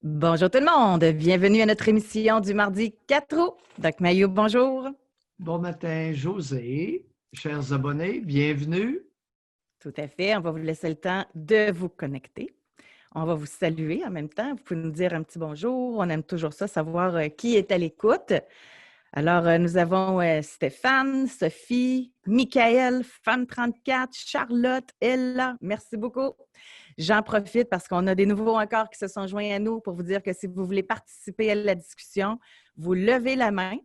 Bonjour tout le monde, bienvenue à notre émission du mardi 4 août. Doc Mayou, bonjour. Bon matin, José. Chers abonnés, bienvenue. Tout à fait, on va vous laisser le temps de vous connecter. On va vous saluer en même temps. Vous pouvez nous dire un petit bonjour. On aime toujours ça, savoir qui est à l'écoute. Alors, nous avons Stéphane, Sophie, Michael, Femme34, Charlotte, Ella. Merci beaucoup. J'en profite parce qu'on a des nouveaux encore qui se sont joints à nous pour vous dire que si vous voulez participer à la discussion, vous levez la main.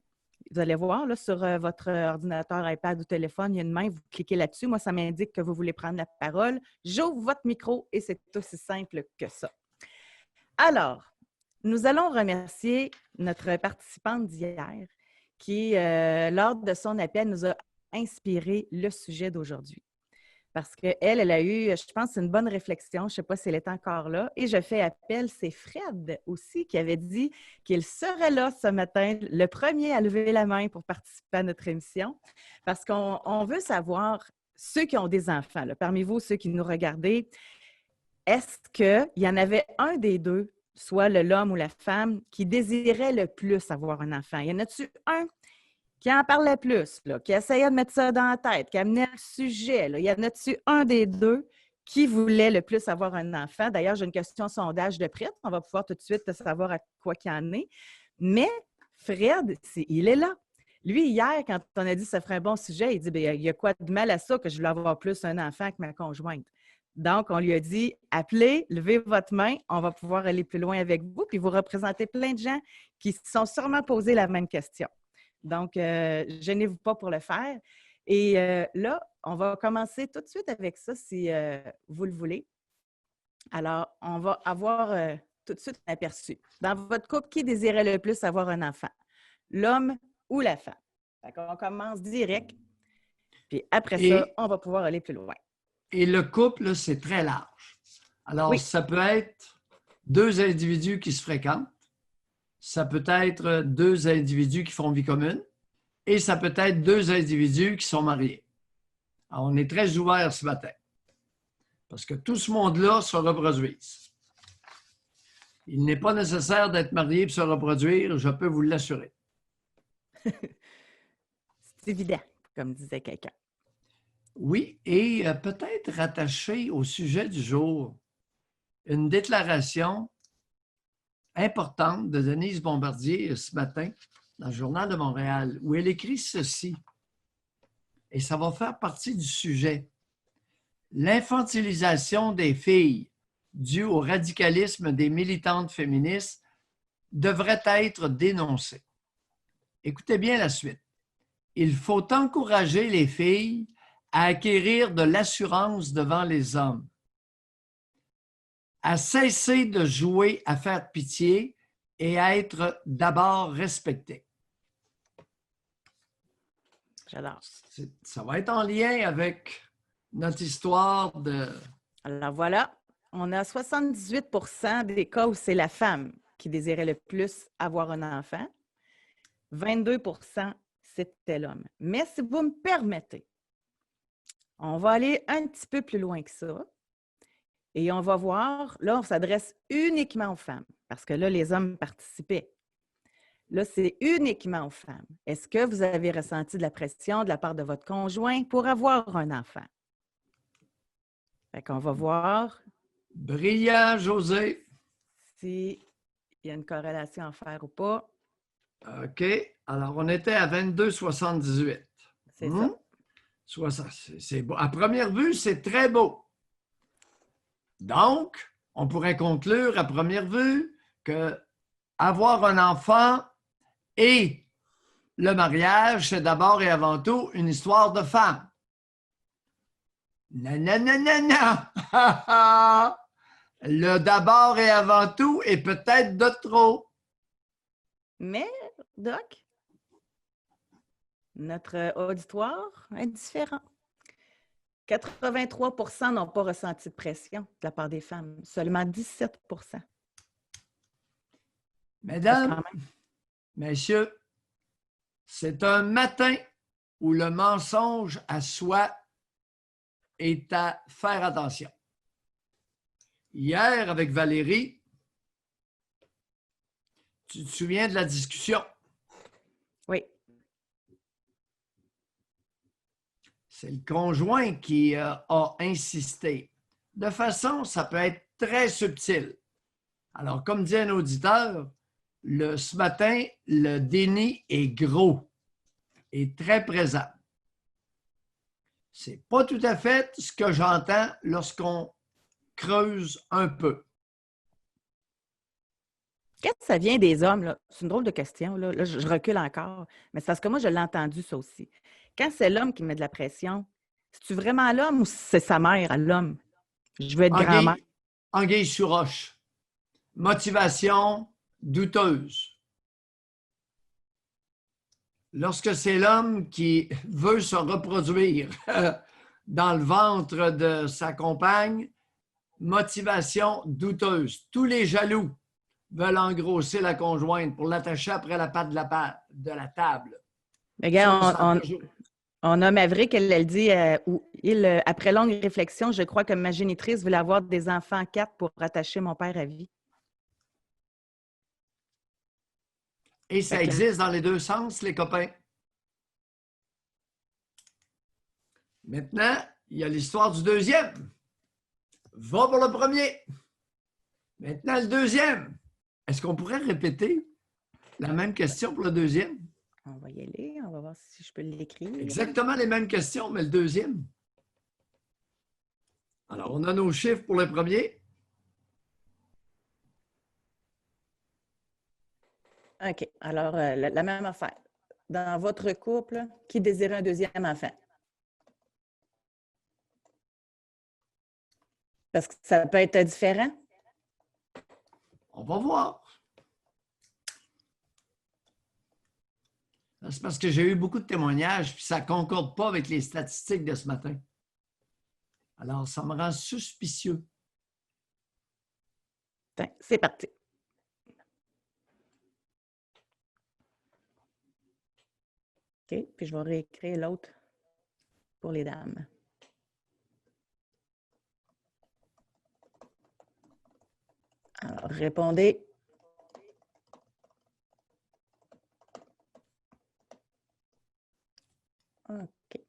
Vous allez voir là, sur votre ordinateur, iPad ou téléphone, il y a une main, vous cliquez là-dessus. Moi, ça m'indique que vous voulez prendre la parole. J'ouvre votre micro et c'est aussi simple que ça. Alors, nous allons remercier notre participante d'hier qui, lors de son appel, nous a inspiré le sujet d'aujourd'hui. Parce qu'elle a eu, je pense, une bonne réflexion. Je ne sais pas si elle est encore là. Et je fais appel, c'est Fred aussi qui avait dit qu'il serait là ce matin, le premier à lever la main pour participer à notre émission. Parce qu'on veut savoir, ceux qui ont des enfants, là, parmi vous, ceux qui nous regardez, est-ce qu'il y en avait un des deux, soit l'homme ou la femme, qui désirait le plus avoir un enfant? Y en a-tu un qui en parlait plus, là, qui essayait de mettre ça dans la tête, qui amenait le sujet? Là? Y en a-tu un des deux qui voulait le plus avoir un enfant? D'ailleurs, j'ai une question sondage de prête. On va pouvoir tout de suite savoir à quoi qu'il en est. Mais Fred, il est là. Lui, hier, quand on a dit que ça ferait un bon sujet, il dit bien, il y a quoi de mal à ça que je voulais avoir plus un enfant que ma conjointe? Donc, on lui a dit, appelez, levez votre main, on va pouvoir aller plus loin avec vous, puis vous représentez plein de gens qui se sont sûrement posé la même question. Donc, gênez-vous pas pour le faire. Et là, on va commencer tout de suite avec ça, si vous le voulez. Alors, on va avoir tout de suite un aperçu. Dans votre couple, qui désirait le plus avoir un enfant? L'homme ou la femme? On commence direct, puis après ça, on va pouvoir aller plus loin. Et le couple, c'est très large. Alors, oui. Ça peut être deux individus qui se fréquentent, ça peut être deux individus qui font vie commune, et ça peut être deux individus qui sont mariés. Alors, on est très ouvert ce matin, parce que tout ce monde-là se reproduise. Il n'est pas nécessaire d'être marié pour se reproduire, je peux vous l'assurer. C'est évident, comme disait quelqu'un. Oui, et peut-être rattaché au sujet du jour, une déclaration importante de Denise Bombardier ce matin dans le Journal de Montréal, où elle écrit ceci, et ça va faire partie du sujet. L'infantilisation des filles due au radicalisme des militantes féministes devrait être dénoncée. Écoutez bien la suite. Il faut encourager les filles à acquérir de l'assurance devant les hommes, à cesser de jouer à faire pitié et à être d'abord respectées. J'adore. Ça va être en lien avec notre histoire de... Alors voilà, on a 78 % des cas où c'est la femme qui désirait le plus avoir un enfant. 22 % c'était l'homme. Mais si vous me permettez, on va aller un petit peu plus loin que ça. Et on va voir, là, on s'adresse uniquement aux femmes, parce que là, les hommes participaient. Là, c'est uniquement aux femmes. Est-ce que vous avez ressenti de la pression de la part de votre conjoint pour avoir un enfant? Fait qu'on va voir. Brillant, José. S'il y a une corrélation à faire ou pas. OK. Alors, on était à 22,78. C'est ça. C'est beau. À première vue, c'est très beau. Donc, on pourrait conclure à première vue que avoir un enfant et le mariage, c'est d'abord et avant tout une histoire de femme. Non, non, non, non, non! Le d'abord et avant tout est peut-être de trop. Mais, Doc, notre auditoire est différent. 83 % n'ont pas ressenti de pression de la part des femmes. Seulement 17 %. Mesdames, messieurs, c'est un matin où le mensonge à soi est à faire attention. Hier, avec Valérie, Tu te souviens de la discussion? Oui. C'est le conjoint qui a insisté. De façon, ça peut être très subtil. Alors, comme dit un auditeur, ce matin, le déni est gros et très présent. Ce n'est pas tout à fait ce que j'entends lorsqu'on creuse un peu. Quand ça vient des hommes, là, c'est une drôle de question, là. Là, je recule encore, mais c'est parce que moi, je l'ai entendu, ça aussi. Quand c'est l'homme qui met de la pression, c'est-tu vraiment l'homme ou c'est sa mère à l'homme? Je veux être grand-mère. Anguille sous roche. Motivation douteuse. Lorsque c'est l'homme qui veut se reproduire dans le ventre de sa compagne, motivation douteuse. Tous les jaloux veulent engrosser la conjointe pour l'attacher après la patte de la table. Mais regarde, on a Maverick, elle dit, après longue réflexion, je crois que ma génitrice voulait avoir des enfants 4 pour attacher mon père à vie. Et ça existe dans les deux sens, les copains. Maintenant, il y a l'histoire du deuxième. Va pour le premier. Maintenant, le deuxième. Est-ce qu'on pourrait répéter la même question pour le deuxième? On va y aller. On va voir si je peux l'écrire. Exactement les mêmes questions, mais le deuxième. Alors, on a nos chiffres pour le premier. OK. Alors, la même affaire. Dans votre couple, qui désire un deuxième enfant? Parce que ça peut être différent. On va voir. C'est parce que j'ai eu beaucoup de témoignages, puis ça ne concorde pas avec les statistiques de ce matin. Alors, ça me rend suspicieux. C'est parti. OK, puis je vais réécrire l'autre pour les dames. Alors, répondez. OK.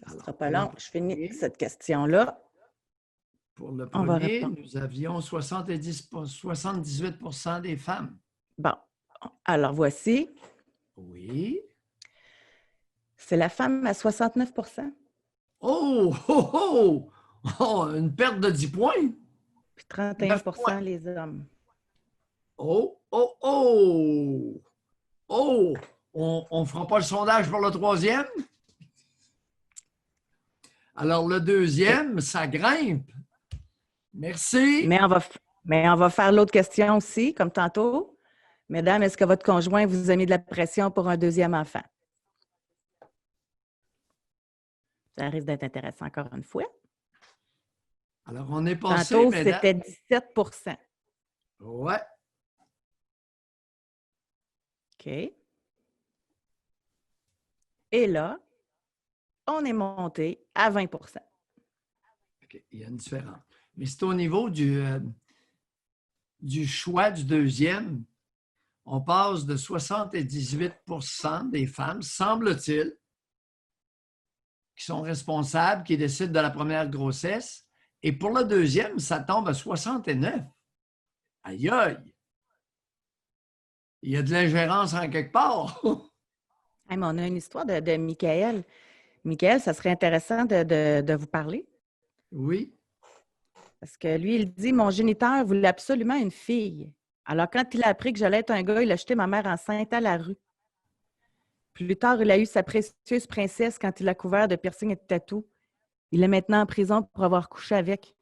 Ça ne sera pas long. Je finis cette question-là. Pour le premier, nous avions 78 % des femmes. Bon. Alors, voici. Oui. C'est la femme à 69 %. Oh, oh, oh! Oh, une perte de 10 points. Puis 31 % les hommes. Oh, oh, oh! Oh! On ne fera pas le sondage pour le troisième? Alors, le deuxième, ça grimpe. Merci. Mais on va faire l'autre question aussi, comme tantôt. Mesdames, est-ce que votre conjoint vous a mis de la pression pour un deuxième enfant? Ça risque d'être intéressant encore une fois. Alors, on est passé, tantôt, c'était 17 %. Ouais. OK. Et là, on est monté à 20 %. OK, il y a une différence. Mais c'est au niveau du choix du deuxième. On passe de 78 % des femmes, semble-t-il, qui sont responsables, qui décident de la première grossesse. Et pour le deuxième, ça tombe à 69. Aïe, aïe! Il y a de l'ingérence en quelque part. Hey, mais on a une histoire de Michael. Michael, ça serait intéressant de vous parler. Oui. Parce que lui, il dit, mon géniteur voulait absolument une fille. Alors, quand il a appris que j'allais être un gars, il a jeté ma mère enceinte à la rue. Plus tard, il a eu sa précieuse princesse quand il l'a couvert de piercings et de tatous. Il est maintenant en prison pour avoir couché avec.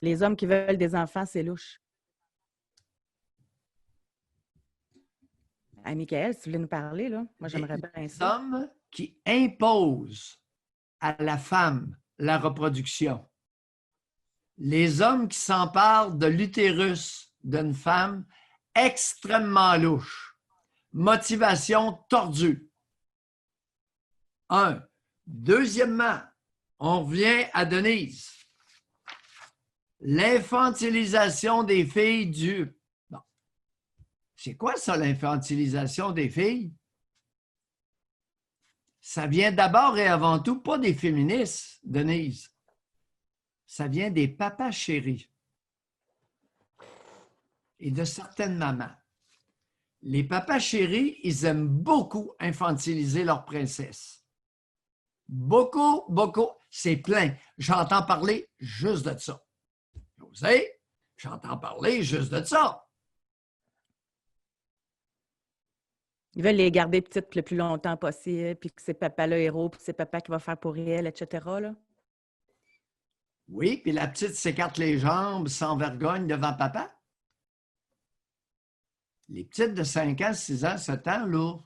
Les hommes qui veulent des enfants, c'est louche. Ah, Michael, si tu voulais nous parler, là, moi, j'aimerais bien ça. Les hommes qui imposent à la femme la reproduction. Les hommes qui s'emparent de l'utérus d'une femme extrêmement louche. Motivation tordue. Un. Deuxièmement, on revient à Denise. L'infantilisation des filles du... Bon, C'est quoi ça, l'infantilisation des filles? Ça vient d'abord et avant tout pas des féministes, Denise. Ça vient des papas chéris et de certaines mamans. Les papas chéris, ils aiment beaucoup infantiliser leur princesse. Beaucoup, beaucoup. C'est plein. J'entends parler juste de ça. Vous savez, j'entends parler juste de ça. Ils veulent les garder petites le plus longtemps possible, puis que c'est papa le héros, puis c'est papa qui va faire pour elle, etc. Là. Oui, puis la petite s'écarte les jambes sans vergogne devant papa. Les petites de 5 ans, 6 ans, 7 ans, là,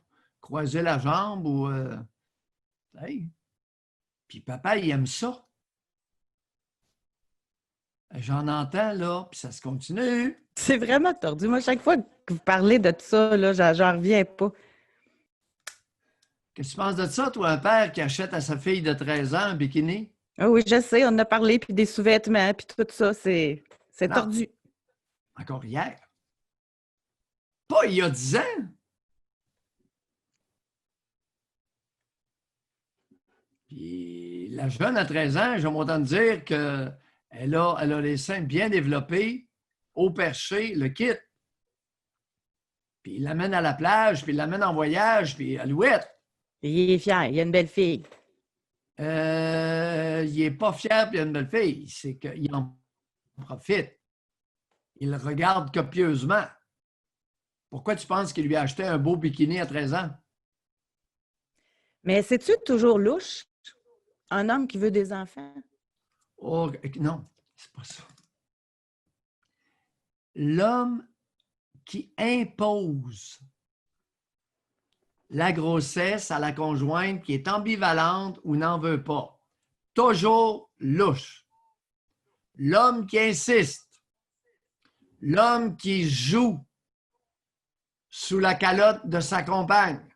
croiser la jambe ou... hey. Puis papa, il aime ça. J'en entends, là, puis ça se continue. C'est vraiment tordu. Moi, chaque fois que vous parlez de ça, là, j'en reviens pas. Qu'est-ce que tu penses de ça, toi, un père qui achète à sa fille de 13 ans un bikini? Ah oui, je sais, on en a parlé, puis des sous-vêtements, puis tout ça, c'est Non. tordu. Encore hier. Pas il y a 10 ans. Puis la jeune à 13 ans, j'aime autant dire qu'elle a les seins bien développés, au perché, le kit. Puis il l'amène à la plage, puis il l'amène en voyage, puis alouette. Il est fier, il a une belle fille. Il n'est pas fier, puis il a une belle fille. C'est qu'il en profite. Il regarde copieusement. Pourquoi tu penses qu'il lui a acheté un beau bikini à 13 ans? Mais c'est-tu toujours louche? Un homme qui veut des enfants? Oh, non, c'est pas ça. L'homme qui impose la grossesse à la conjointe qui est ambivalente ou n'en veut pas. Toujours louche. L'homme qui insiste. L'homme qui joue sous la calotte de sa compagne.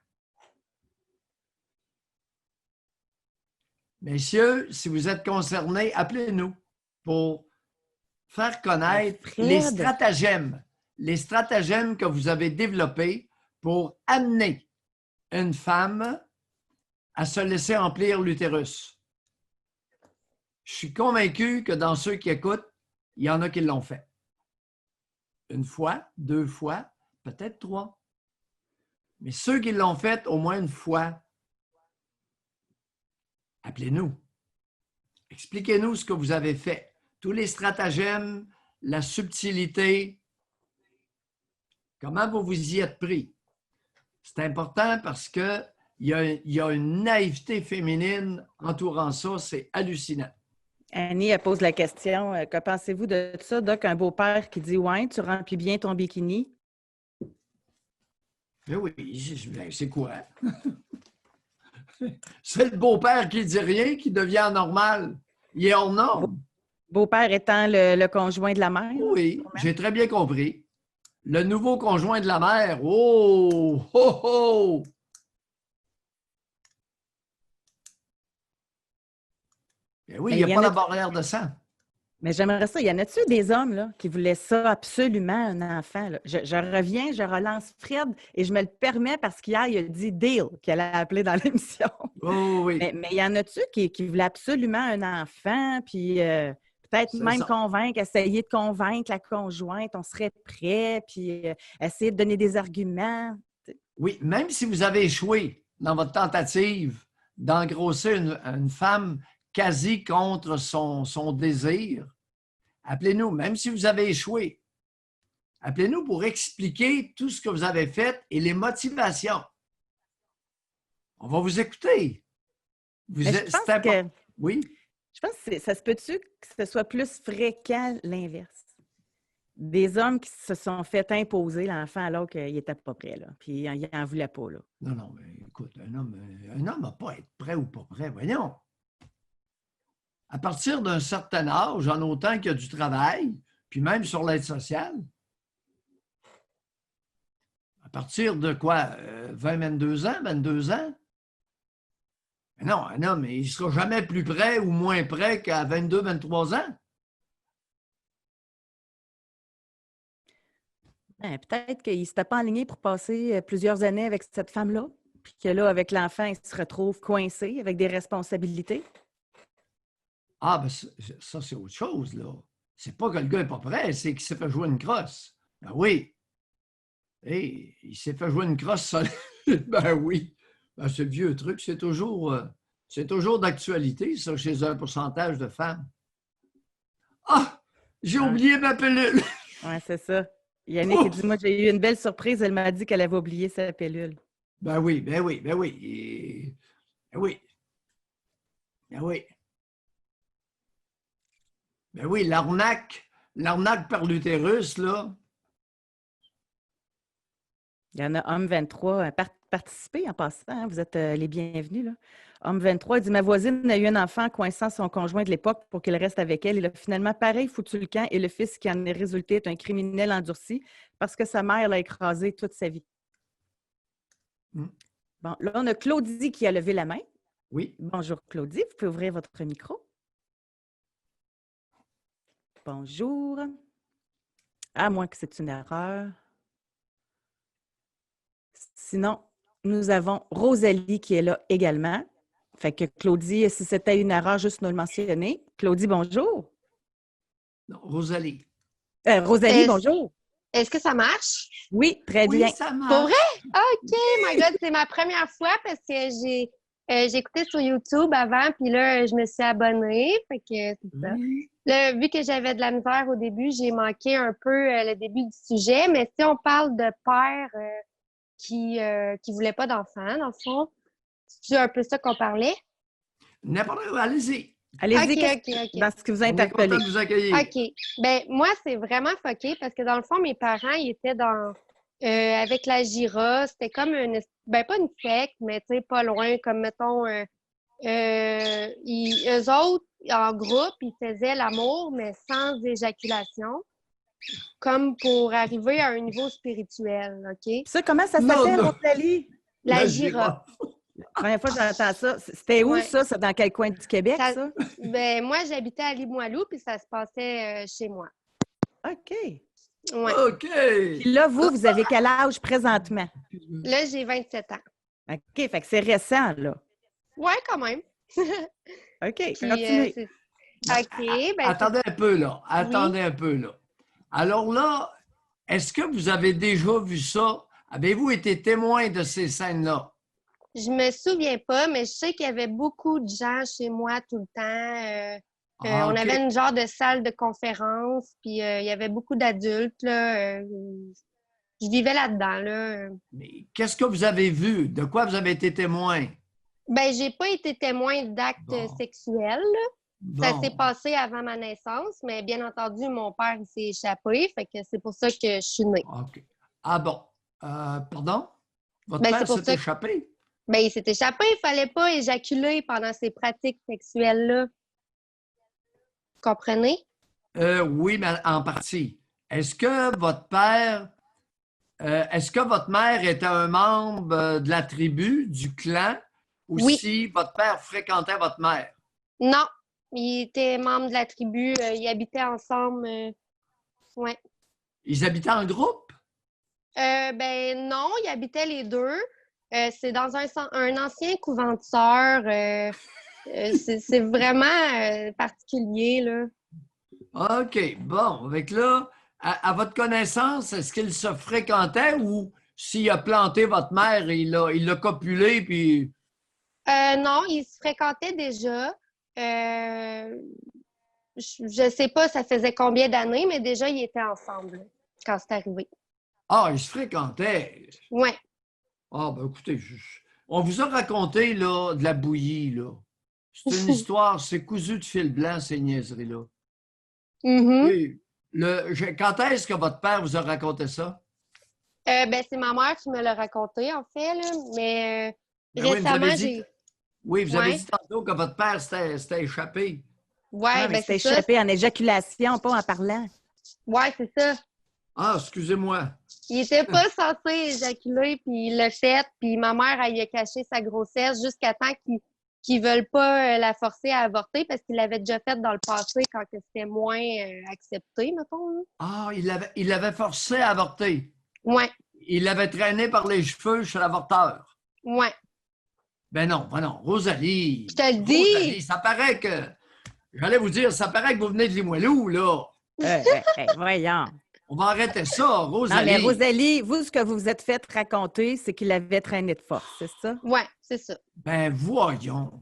Messieurs, si vous êtes concernés, appelez-nous pour faire connaître les stratagèmes que vous avez développés pour amener une femme à se laisser emplir l'utérus. Je suis convaincu que dans ceux qui écoutent, il y en a qui l'ont fait. Une fois, 2 fois, peut-être 3. Mais ceux qui l'ont fait au moins une fois, appelez-nous. Expliquez-nous ce que vous avez fait. Tous les stratagèmes, la subtilité, comment vous vous y êtes pris. C'est important parce qu'il y a une naïveté féminine entourant ça, c'est hallucinant. Annie, elle pose la question, que pensez-vous de ça, Doc, un beau-père qui dit « Ouais, tu remplis bien ton bikini? » Mais oui, c'est quoi? C'est le beau-père qui dit rien qui devient normal. Il est hors norme. Beau-père étant le conjoint de la mère? Oui, j'ai très bien compris. Le nouveau conjoint de la mère, oh, oh, oh! Ben oui, il n'y a pas la barrière de sang. Mais j'aimerais ça. Y en a-tu des hommes là, qui voulaient ça absolument, un enfant? Là? Je reviens, je relance Fred et je me le permets parce qu'hier, il a dit Deal qu'elle a appelé dans l'émission. Oh oui. Mais y en a-tu qui voulaient absolument un enfant, puis peut-être même convaincre, essayer de convaincre la conjointe, on serait prêt, puis essayer de donner des arguments? Oui, même si vous avez échoué dans votre tentative d'engrosser une femme quasi contre son désir, appelez-nous, même si vous avez échoué. Appelez-nous pour expliquer tout ce que vous avez fait et les motivations. On va vous écouter. Oui. Je pense que ça se peut-tu que ce soit plus fréquent l'inverse? Des hommes qui se sont fait imposer l'enfant alors qu'il n'était pas prêt, là, puis il n'en voulait pas. Là. Non, mais écoute, un homme n'a pas à être prêt ou pas prêt, voyons. À partir d'un certain âge, en autant qu'il y a du travail, puis même sur l'aide sociale, à partir de quoi? 22 ans, 22 ans? Mais non, un homme, il ne sera jamais plus prêt ou moins prêt qu'à 22, 23 ans. Ben, peut-être qu'il ne s'était pas aligné pour passer plusieurs années avec cette femme-là, puis que là, avec l'enfant, il se retrouve coincé avec des responsabilités. Ah, ben ça, c'est autre chose, là. C'est pas que le gars n'est pas prêt, c'est qu'il s'est fait jouer une crosse. Ben oui. Hey, il s'est fait jouer une crosse solide. Ben oui. Ben, ce vieux truc, c'est toujours d'actualité, ça, chez un pourcentage de femmes. Ah! J'ai Ouais, oublié ma pilule! ouais, c'est ça. Yannick, il dit, Ouf! moi, j'ai eu une belle surprise. Elle m'a dit qu'elle avait oublié sa pilule. Ben oui, ben oui, ben oui. Ben oui, ben oui. Ben oui, l'arnaque par l'utérus, là. Il y en a Homme 23. Participez en passant, hein, vous êtes les bienvenus. Là. Homme 23 il dit, ma voisine a eu un enfant coinçant son conjoint de l'époque pour qu'il reste avec elle. Il a finalement pareil foutu le camp et le fils qui en est résulté est un criminel endurci parce que sa mère l'a écrasé toute sa vie. Hmm. Bon, là, on a Claudie qui a levé la main. Oui. Bonjour Claudie, vous pouvez ouvrir votre micro. Bonjour. À moins que c'est une erreur. Sinon, nous avons Rosalie qui est là également. Fait que Claudie, si c'était une erreur, juste nous le mentionner. Claudie, bonjour. Non, Rosalie. Rosalie, Est-ce bonjour. est-ce que ça marche? Oui, très Oui, bien. ça Pour marche. vrai? OK, my God, c'est ma première fois parce que j'ai écouté sur YouTube avant, puis là, je me suis abonnée. Fait que c'est ça. Oui. Là, vu que j'avais de la misère au début, j'ai manqué un peu le début du sujet. Mais si on parle de père qui voulait pas d'enfant, dans le fond, c'est un peu ça qu'on parlait? N'importe où, allez-y. Allez-y, OK. dans ce qui vous a On est content interpellé. de vous accueillir. OK. Ben moi, c'est vraiment fucké parce que dans le fond, mes parents, ils étaient avec la Gira. C'était comme pas une secte, mais tu sais, pas loin, comme mettons, eux autres, en groupe, ils faisaient l'amour, mais sans éjaculation, comme pour arriver à un niveau spirituel, OK? Ça, comment ça Non, s'appelle, non, Rosalie? La la Gira. girafe. Première fois que j'entends ça. C'était où, Ouais. ça? C'est dans quel coin du Québec, Ça, ça? ben, moi, j'habitais à Limoilou, puis ça se passait chez moi. OK. Ouais. OK. Puis là, vous avez quel âge présentement? Là, j'ai 27 ans. OK, fait que c'est récent, là. Ouais, quand même. OK, Puis, continuez. OK, ben Attendez un peu, là. Oui. Attendez un peu, là. Alors là, est-ce que vous avez déjà vu ça? Avez-vous été témoin de ces scènes-là? je me souviens pas, mais je sais qu'il y avait beaucoup de gens chez moi tout le temps. Ah, On OK. avait une genre de salle de conférence, puis il y avait beaucoup d'adultes, là. Je vivais là-dedans, là. Mais qu'est-ce que vous avez vu? De quoi vous avez été témoin? Ben, j'ai pas été témoin d'actes Bon. sexuels, là. Ça s'est Bon. passé avant ma naissance, mais bien entendu, mon père, il s'est échappé, fait que c'est pour ça que je suis née. OK. Ah bon. Pardon? Votre Ben, c'est père pour s'est ça que échappé? ben, il s'est échappé, il fallait pas éjaculer pendant ces pratiques sexuelles-là. Comprenez? Oui, mais en partie. Est-ce que votre mère était un membre de la tribu, du clan, ou Oui. si votre père fréquentait votre mère? Non, ils étaient membres de la tribu, ils habitaient ensemble. Ouais. Ils habitaient en groupe? Ben non, ils habitaient les deux. C'est dans un ancien couvent de sœurs. C'est vraiment particulier, là. OK, bon. Avec là, à votre connaissance, est-ce qu'ils se fréquentaient ou s'il a planté votre mère, il l'a copulé, puis... Non, ils se fréquentaient déjà. Je sais pas, ça faisait combien d'années, mais déjà, ils étaient ensemble là, quand c'est arrivé. Ah, ils se fréquentaient. Ouais. Ah, ben écoutez, on vous a raconté là, de la bouillie, là. C'est une histoire, c'est cousu de fil blanc, ces niaiseries-là. Mhm. Oui. Quand est-ce que votre père vous a raconté ça? Ben, c'est ma mère qui me l'a raconté, en fait, là, mais Ben oui, vous récemment, avez dit, vous avez Ouais. dit tantôt que votre père s'était échappé. Ouais, Ah, mais ben, c'était c'est ça. échappé en éjaculation, pas en parlant. Ouais, c'est ça. Ah, excusez-moi. Il était pas censé éjaculer, puis il l'a fait, puis ma mère, elle y a caché sa grossesse jusqu'à temps qu'ils veulent pas la forcer à avorter parce qu'ils l'avaient déjà fait dans le passé quand que c'était moins accepté, mettons. Là. Ah, il l'avait forcé à avorter. Ouais, Il l'avait traîné par les cheveux chez l'avorteur. ouais. Ben non, Rosalie. Je te le Rosalie, dis! ça paraît que. J'allais vous dire, ça paraît que vous venez de Limoilou, là. Voyons. On va arrêter ça, Non, Rosalie. mais Rosalie, vous, ce que vous vous êtes fait raconter, c'est qu'il avait traîné de force, c'est ça? Ouais, c'est ça. Ben voyons.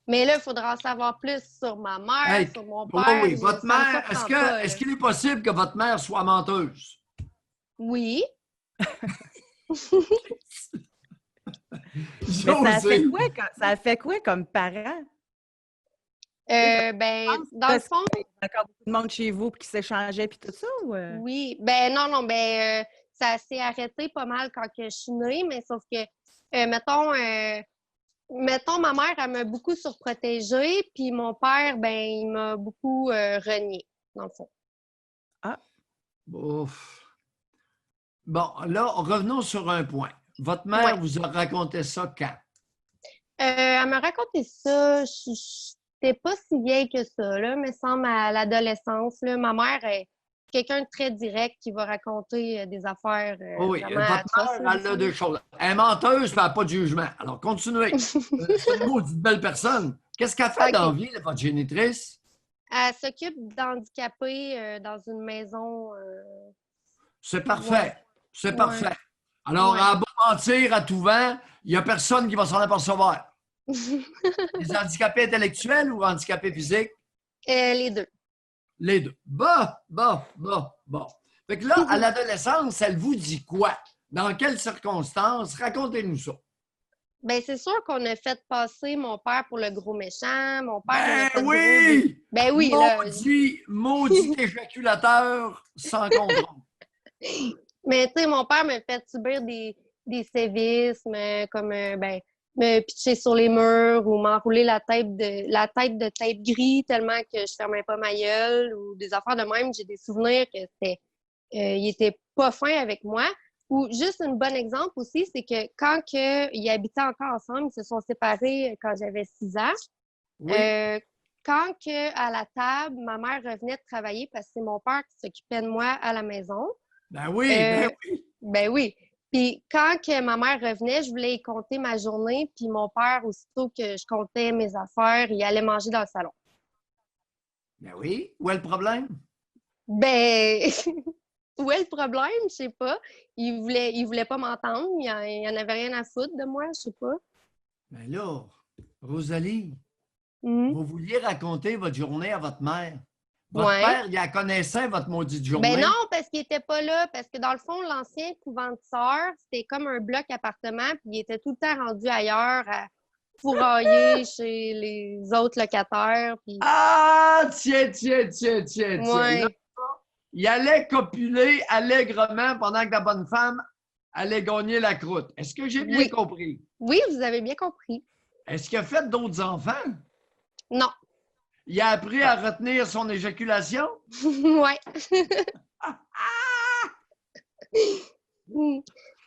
Mais là, il faudra en savoir plus sur ma mère, Hey, sur mon oui, père. oui, votre Ça me mère, surprend pas, là. est-ce qu'il est possible que votre mère soit menteuse? Oui. Mais ça a fait quoi comme parent? Ben, dans le fond, Il y a encore beaucoup de monde chez vous qui s'échangeait puis tout ça? Ou... oui. Ben, non, ben, ça s'est arrêté pas mal quand que je suis née, mais sauf que, mettons, ma mère, elle m'a beaucoup surprotégée, puis mon père, ben, il m'a beaucoup renié, dans le fond. Ouf. Bon, là, revenons sur un point. Votre mère vous a raconté ça quand? Elle m'a raconté ça, j'étais pas si vieille que ça, là, me semble à l'adolescence. Là. Ma mère est quelqu'un de très direct qui va raconter des affaires Oui, vraiment votre atroces, mère, elle a deux choses. Elle est menteuse, puis elle n'a pas de jugement. Alors, continuez. C'est une maudite belle personne. Qu'est-ce qu'elle fait dans la vie, votre génitrice? Elle s'occupe d'handicapés dans une maison. C'est parfait. Ouais. C'est parfait. Alors, à beau mentir à tout vent, il n'y a personne qui va s'en apercevoir. Les handicapés intellectuels ou handicapés physiques? Les deux. Les deux. Bon. Fait que là, à l'adolescence, elle vous dit quoi? Dans quelles circonstances? Racontez-nous ça. Ben, c'est sûr qu'on a fait passer mon père pour le gros méchant. Mon père. Ben oui! Ben oui, Maudit éjaculateur sans contrôle. Mais tu sais, mon père me fait subir des sévices, comme me pitcher sur les murs ou m'enrouler la tête de tape gris tellement que je fermais pas ma gueule ou des affaires de même. J'ai des souvenirs que il était pas fin avec moi. Ou juste un bon exemple aussi, c'est que quand ils habitaient encore ensemble, ils se sont séparés quand j'avais 6 ans. Oui. Quand à la table, ma mère revenait de travailler parce que c'est mon père qui s'occupait de moi à la maison. Ben oui. Ben oui. Puis quand que ma mère revenait, je voulais y compter ma journée, puis mon père, aussitôt que je comptais mes affaires, il allait manger dans le salon. Ben oui. Où est le problème? Ben, où est le problème? Je sais pas. Il voulait pas m'entendre. Il en avait rien à foutre de moi, je sais pas. Ben là, Rosalie, Mm. vous vouliez raconter votre journée à votre mère. Votre père, il la connaissait, votre maudite journée. Ben non, parce qu'il était pas là. Parce que dans le fond, l'ancien couvent de sœurs, c'était comme un bloc appartement, puis il était tout le temps rendu ailleurs à fourrailler chez les autres locataires. Puis... Ah, tiens. Ouais. Là, il allait copuler allègrement pendant que la bonne femme allait gagner la croûte. Est-ce que j'ai bien compris? Oui, vous avez bien compris. Est-ce qu'il a fait d'autres enfants? Non. Il a appris à retenir son éjaculation? Ouais.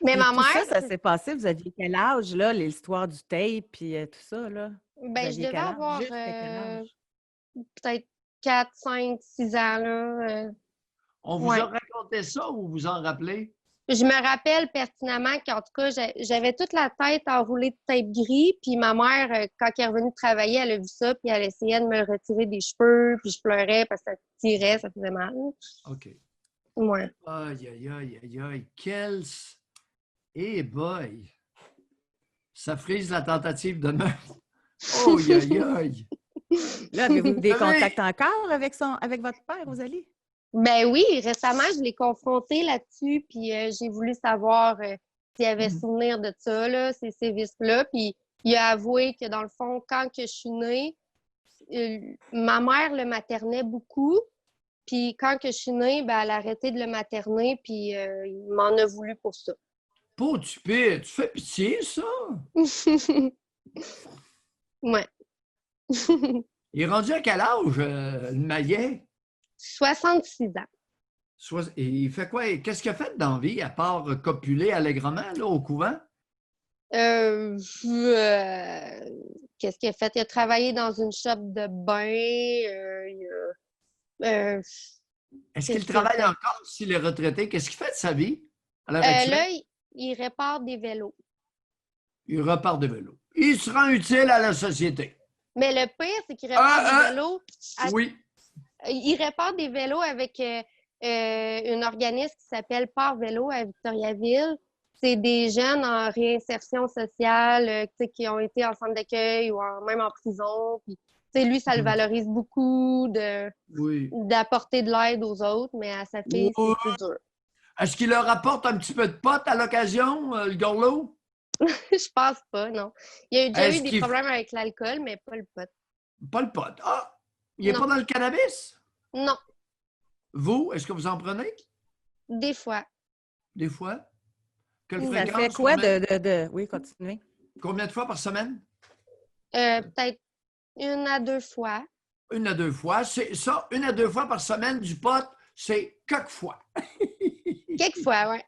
Mais Et ma tout mère... ça s'est passé, vous aviez quel âge, là, l'histoire du tape et tout ça, là? Ben, je devais avoir peut-être 4, 5, 6 ans, là. On vous a raconté ça ou vous vous en rappelez? Je me rappelle pertinemment qu'en tout cas, j'avais toute la tête enroulée de tape gris, puis ma mère, quand elle est revenue travailler, elle a vu ça, puis elle essayait de me retirer des cheveux, puis je pleurais parce que ça tirait, ça faisait mal. OK. Ouais. Aïe. Eh boy! Ça frise la tentative de meurtre. Oh, aïe. Là, avez-vous des contacts encore avec votre père, Rosalie? Ben oui, récemment, je l'ai confronté là-dessus, puis j'ai voulu savoir s'il avait souvenir de ça, là, ces sévices-là. Puis il a avoué que, dans le fond, quand que je suis née, ma mère le maternait beaucoup. Puis quand que je suis née, ben, elle a arrêté de le materner, puis il m'en a voulu pour ça. Pauvre tu fais pitié, ça? Ouais. Il est rendu à quel âge, le Maillet? 66 ans. Et il fait quoi? Qu'est-ce qu'il a fait dans la vie, à part copuler allègrement là, au couvent? qu'est-ce qu'il a fait? Il a travaillé dans une shop de bain. Est-ce Qu'est-ce qu'il qu'il a travaille fait? encore s'il est retraité? Qu'est-ce qu'il fait de sa vie à l'heure actuelle? Là, il répare des vélos. Il repart de vélo. Il se rend utile à la société. Mais le pire, c'est qu'il répare des vélos. Oui. Il répare des vélos avec un organisme qui s'appelle Port Vélo à Victoriaville. C'est des jeunes en réinsertion sociale qui ont été en centre d'accueil ou même en prison. Puis, lui, ça le valorise beaucoup d'apporter de l'aide aux autres, mais à sa fille, c'est plus dur. Est-ce qu'il leur apporte un petit peu de pote à l'occasion, le gorlot? Je pense pas, non. Il y a déjà eu des problèmes avec l'alcool, mais pas le pot. Pas le pot. Ah! Il n'est pas dans le cannabis? Non. Vous, est-ce que vous en prenez? Des fois. Des fois? Quelle Ça fréquence? fait quoi Oui, continuez. Combien de fois par semaine? Peut-être 1 à 2 fois. 1 à 2 fois. C'est ça, 1 à 2 fois par semaine du pot, c'est quelques fois. Quelques fois, oui.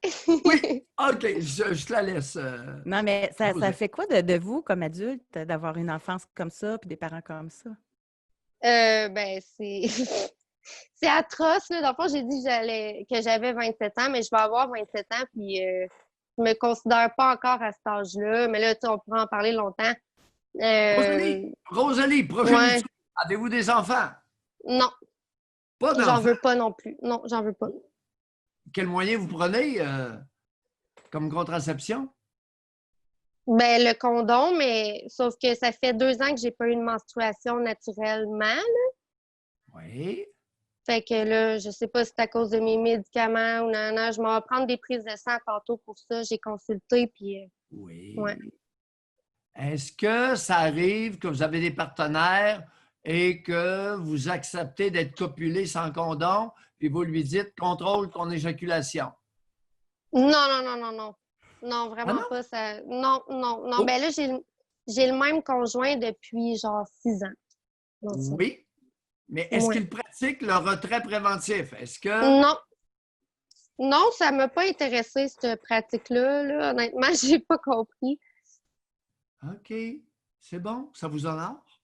Oui, OK, je te la laisse. Non, mais ça fait quoi de vous, comme adulte, d'avoir une enfance comme ça puis des parents comme ça? Ben, c'est... c'est atroce, là. Dans le fond, j'ai dit que j'avais 27 ans, mais je vais avoir 27 ans, puis je me considère pas encore à cet âge-là. Mais là, tu sais, on pourra en parler longtemps. Rosalie, prochaine étude. Avez-vous des enfants? Non. Pas d'enfants? J'en veux pas non plus. Non, j'en veux pas. Quel moyen vous prenez comme contraception? Ben, le condom, mais sauf que ça fait 2 ans que j'ai pas eu de menstruation naturellement, là. Oui. Fait que là, je sais pas si c'est à cause de mes médicaments ou non. Je m'en vais prendre des prises de sang tantôt pour ça. J'ai consulté, puis... Oui. Ouais. Est-ce que ça arrive que vous avez des partenaires et que vous acceptez d'être copulé sans condom, puis vous lui dites « contrôle ton éjaculation ». Non. Non, vraiment pas. Ça... Non. Oh. Ben là, j'ai le même conjoint depuis genre 6 ans. Donc, oui. Mais est-ce qu'il pratique le retrait préventif? Est-ce que... Non, ça ne m'a pas intéressé, cette pratique-là. Là. Honnêtement, je n'ai pas compris. OK. C'est bon. Ça vous honore?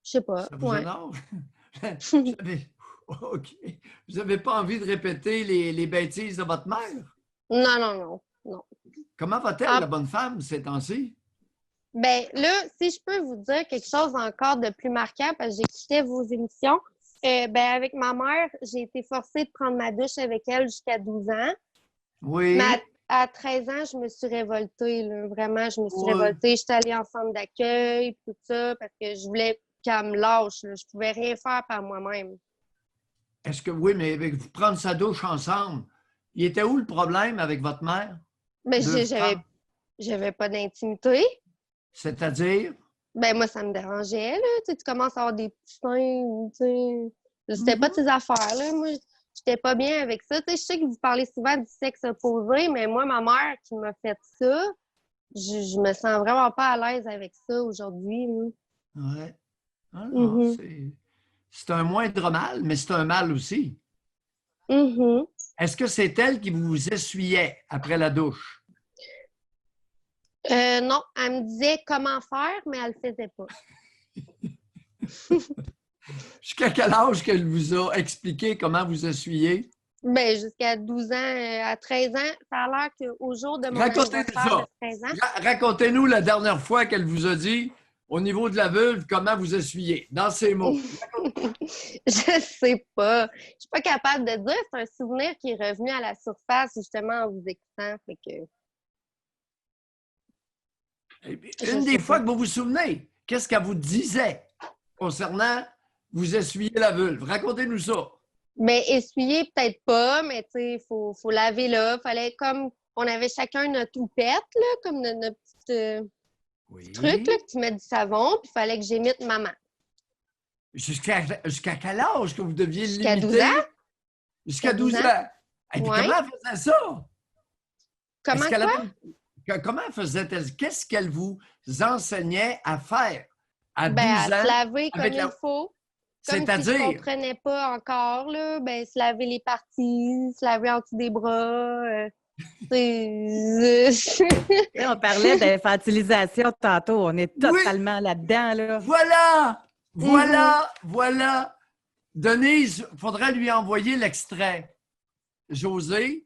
Je sais pas. Ça vous honore? OK. Vous n'avez pas envie de répéter les bêtises de votre mère? Non. Comment va-t-elle, la bonne femme, ces temps-ci? Ben là, si je peux vous dire quelque chose encore de plus marquant, parce que j'écoutais vos émissions, avec ma mère, j'ai été forcée de prendre ma douche avec elle jusqu'à 12 ans. Oui. Mais à 13 ans, je me suis révoltée, là. Vraiment, je me suis révoltée. J'étais allée en centre d'accueil, tout ça, parce que je voulais qu'elle me lâche, là. Je pouvais rien faire par moi-même. Est-ce que, oui, mais avec vous prendre sa douche ensemble, il était où le problème avec votre mère? Ben, j'avais pas d'intimité. C'est-à-dire? Ben, moi, ça me dérangeait, là. Tu commences à avoir des petits seins, tu sais. C'était pas de tes affaires, là. Moi, j'étais pas bien avec ça. Tu sais, je sais que vous parlez souvent du sexe opposé, mais moi, ma mère qui m'a fait ça, je me sens vraiment pas à l'aise avec ça aujourd'hui. Oui. Ah, non, c'est un moindre mal, mais c'est un mal aussi. Est-ce que c'est elle qui vous essuyait après la douche? Non, elle me disait comment faire, mais elle le faisait pas. Jusqu'à quel âge qu'elle vous a expliqué comment vous essuyez? Ben, jusqu'à 12 ans, à 13 ans. Ça a l'air qu'au jour de mon anniversaire de 13 ans... Racontez-nous la dernière fois qu'elle vous a dit, au niveau de la vulve, comment vous essuyez, dans ces mots. Je sais pas. Je suis pas capable de dire. C'est un souvenir qui est revenu à la surface, justement, en vous écoutant. Fait que... Une des fois que vous vous souvenez, qu'est-ce qu'elle vous disait concernant vous essuyer la vulve? Racontez-nous ça. Mais essuyer, peut-être pas, mais tu sais, il faut laver là. Fallait comme... On avait chacun notre houppette, là, comme notre petit truc, là, que tu mets du savon, puis il fallait que j'imite maman. Jusqu'à quel âge que vous deviez Jusqu'à l'imiter? 12 ans. Jusqu'à 12 ans. Et puis comment elle faisait ça? Comment faisait-elle? Qu'est-ce qu'elle vous enseignait à faire à 12 ans? À se laver comme il faut. C'est-à-dire? Si je ne comprenais pas encore, là, se laver les parties, se laver en dessous des bras. On parlait d'infantilisation tantôt. On est totalement là-dedans, là. Voilà. Denise, il faudrait lui envoyer l'extrait, José,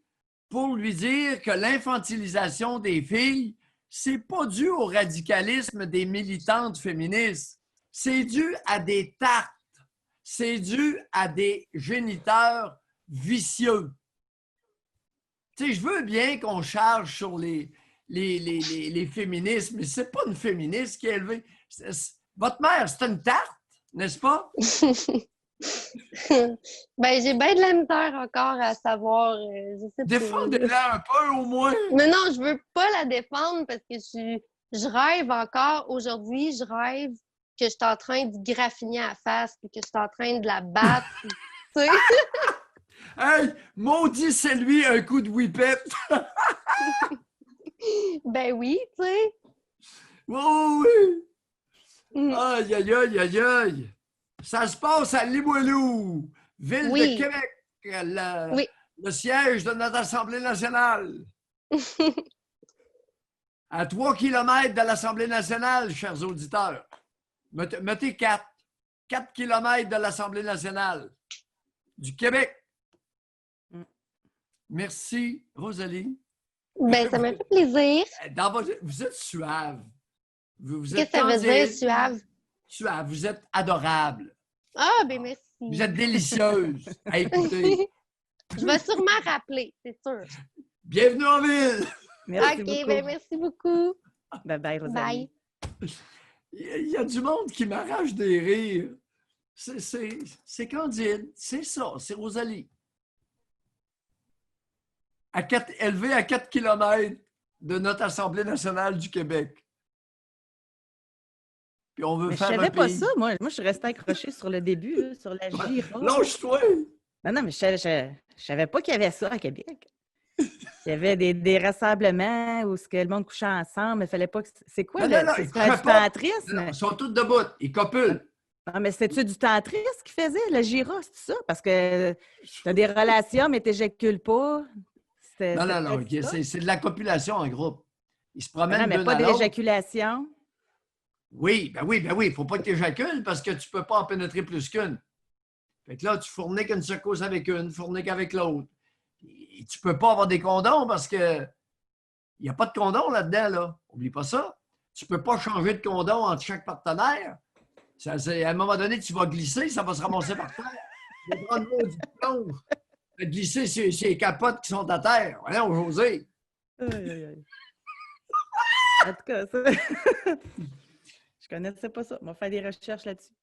pour lui dire que l'infantilisation des filles, c'est pas dû au radicalisme des militantes féministes. C'est dû à des tartes. C'est dû à des géniteurs vicieux. Tu sais, je veux bien qu'on charge sur les féministes, mais c'est pas une féministe qui est élevée. Votre mère, c'est une tarte, n'est-ce pas? Ben, j'ai bien de la misère encore à savoir. Je sais pas. Défendez-la un peu au moins. Mais non, je veux pas la défendre parce que je rêve encore. Aujourd'hui, je rêve que je suis en train de graffiner à la face et que je suis en train de la battre. Tu sais? Hey, maudit, c'est lui un coup de whippet. Ben oui, tu sais. Oh oui. Aïe, aïe, aïe, aïe, aïe. Ça se passe à Limoilou, ville de Québec, le siège de notre Assemblée nationale. À 3 kilomètres de l'Assemblée nationale, chers auditeurs. Mettez 4. 4 kilomètres de l'Assemblée nationale du Québec. Merci, Rosalie. Ben, ça m'a fait plaisir. Vous êtes suave. Qu'est-ce que ça veut dire, suave? Suave, vous êtes adorable. Ah, ben merci. Vous êtes délicieuse à écouter. Je vais sûrement rappeler, c'est sûr. Bienvenue en ville! Merci beaucoup. Ben merci beaucoup. Bye, Rosalie. Bye. Il y a du monde qui m'arrache des rires. C'est Candide, c'est ça, c'est Rosalie. Élevée à 4 kilomètres de notre Assemblée nationale du Québec. Puis on veut mais faire je savais un pas pays. ça. Moi, je suis restée accrochée sur le début, là, sur la Gira. Lâche-toi! Non, mais je savais pas qu'il y avait ça à Québec. Il y avait des rassemblements où le monde couchait ensemble, mais il fallait pas que... C'est quoi, là? C'est du tantrisme? Ils sont tous debout, ils copulent. Non, mais c'est-tu du tantrisme qu'ils faisaient, la Gira, c'est ça? Parce que tu as des relations, mais tu n'éjacules pas. Non, c'est de la copulation en groupe. Ils se promènent non, mais d'un pas à l'autre. d'éjaculation. Oui. Il ne faut pas que tu éjacules parce que tu ne peux pas en pénétrer plus qu'une. Fait que là, tu fourniques une secousse avec une, fourniques avec l'autre. Et tu ne peux pas avoir des condoms parce que il n'y a pas de condom là-dedans, là. Oublie pas ça. Tu ne peux pas changer de condom entre chaque partenaire. À un moment donné, tu vas glisser, ça va se ramasser par terre. Tu vas prendre l'eau du plonge. Glisser sur les capotes qui sont à terre. Voyons, José. En tout cas, ça... je connaissais pas ça. On va faire des recherches là-dessus.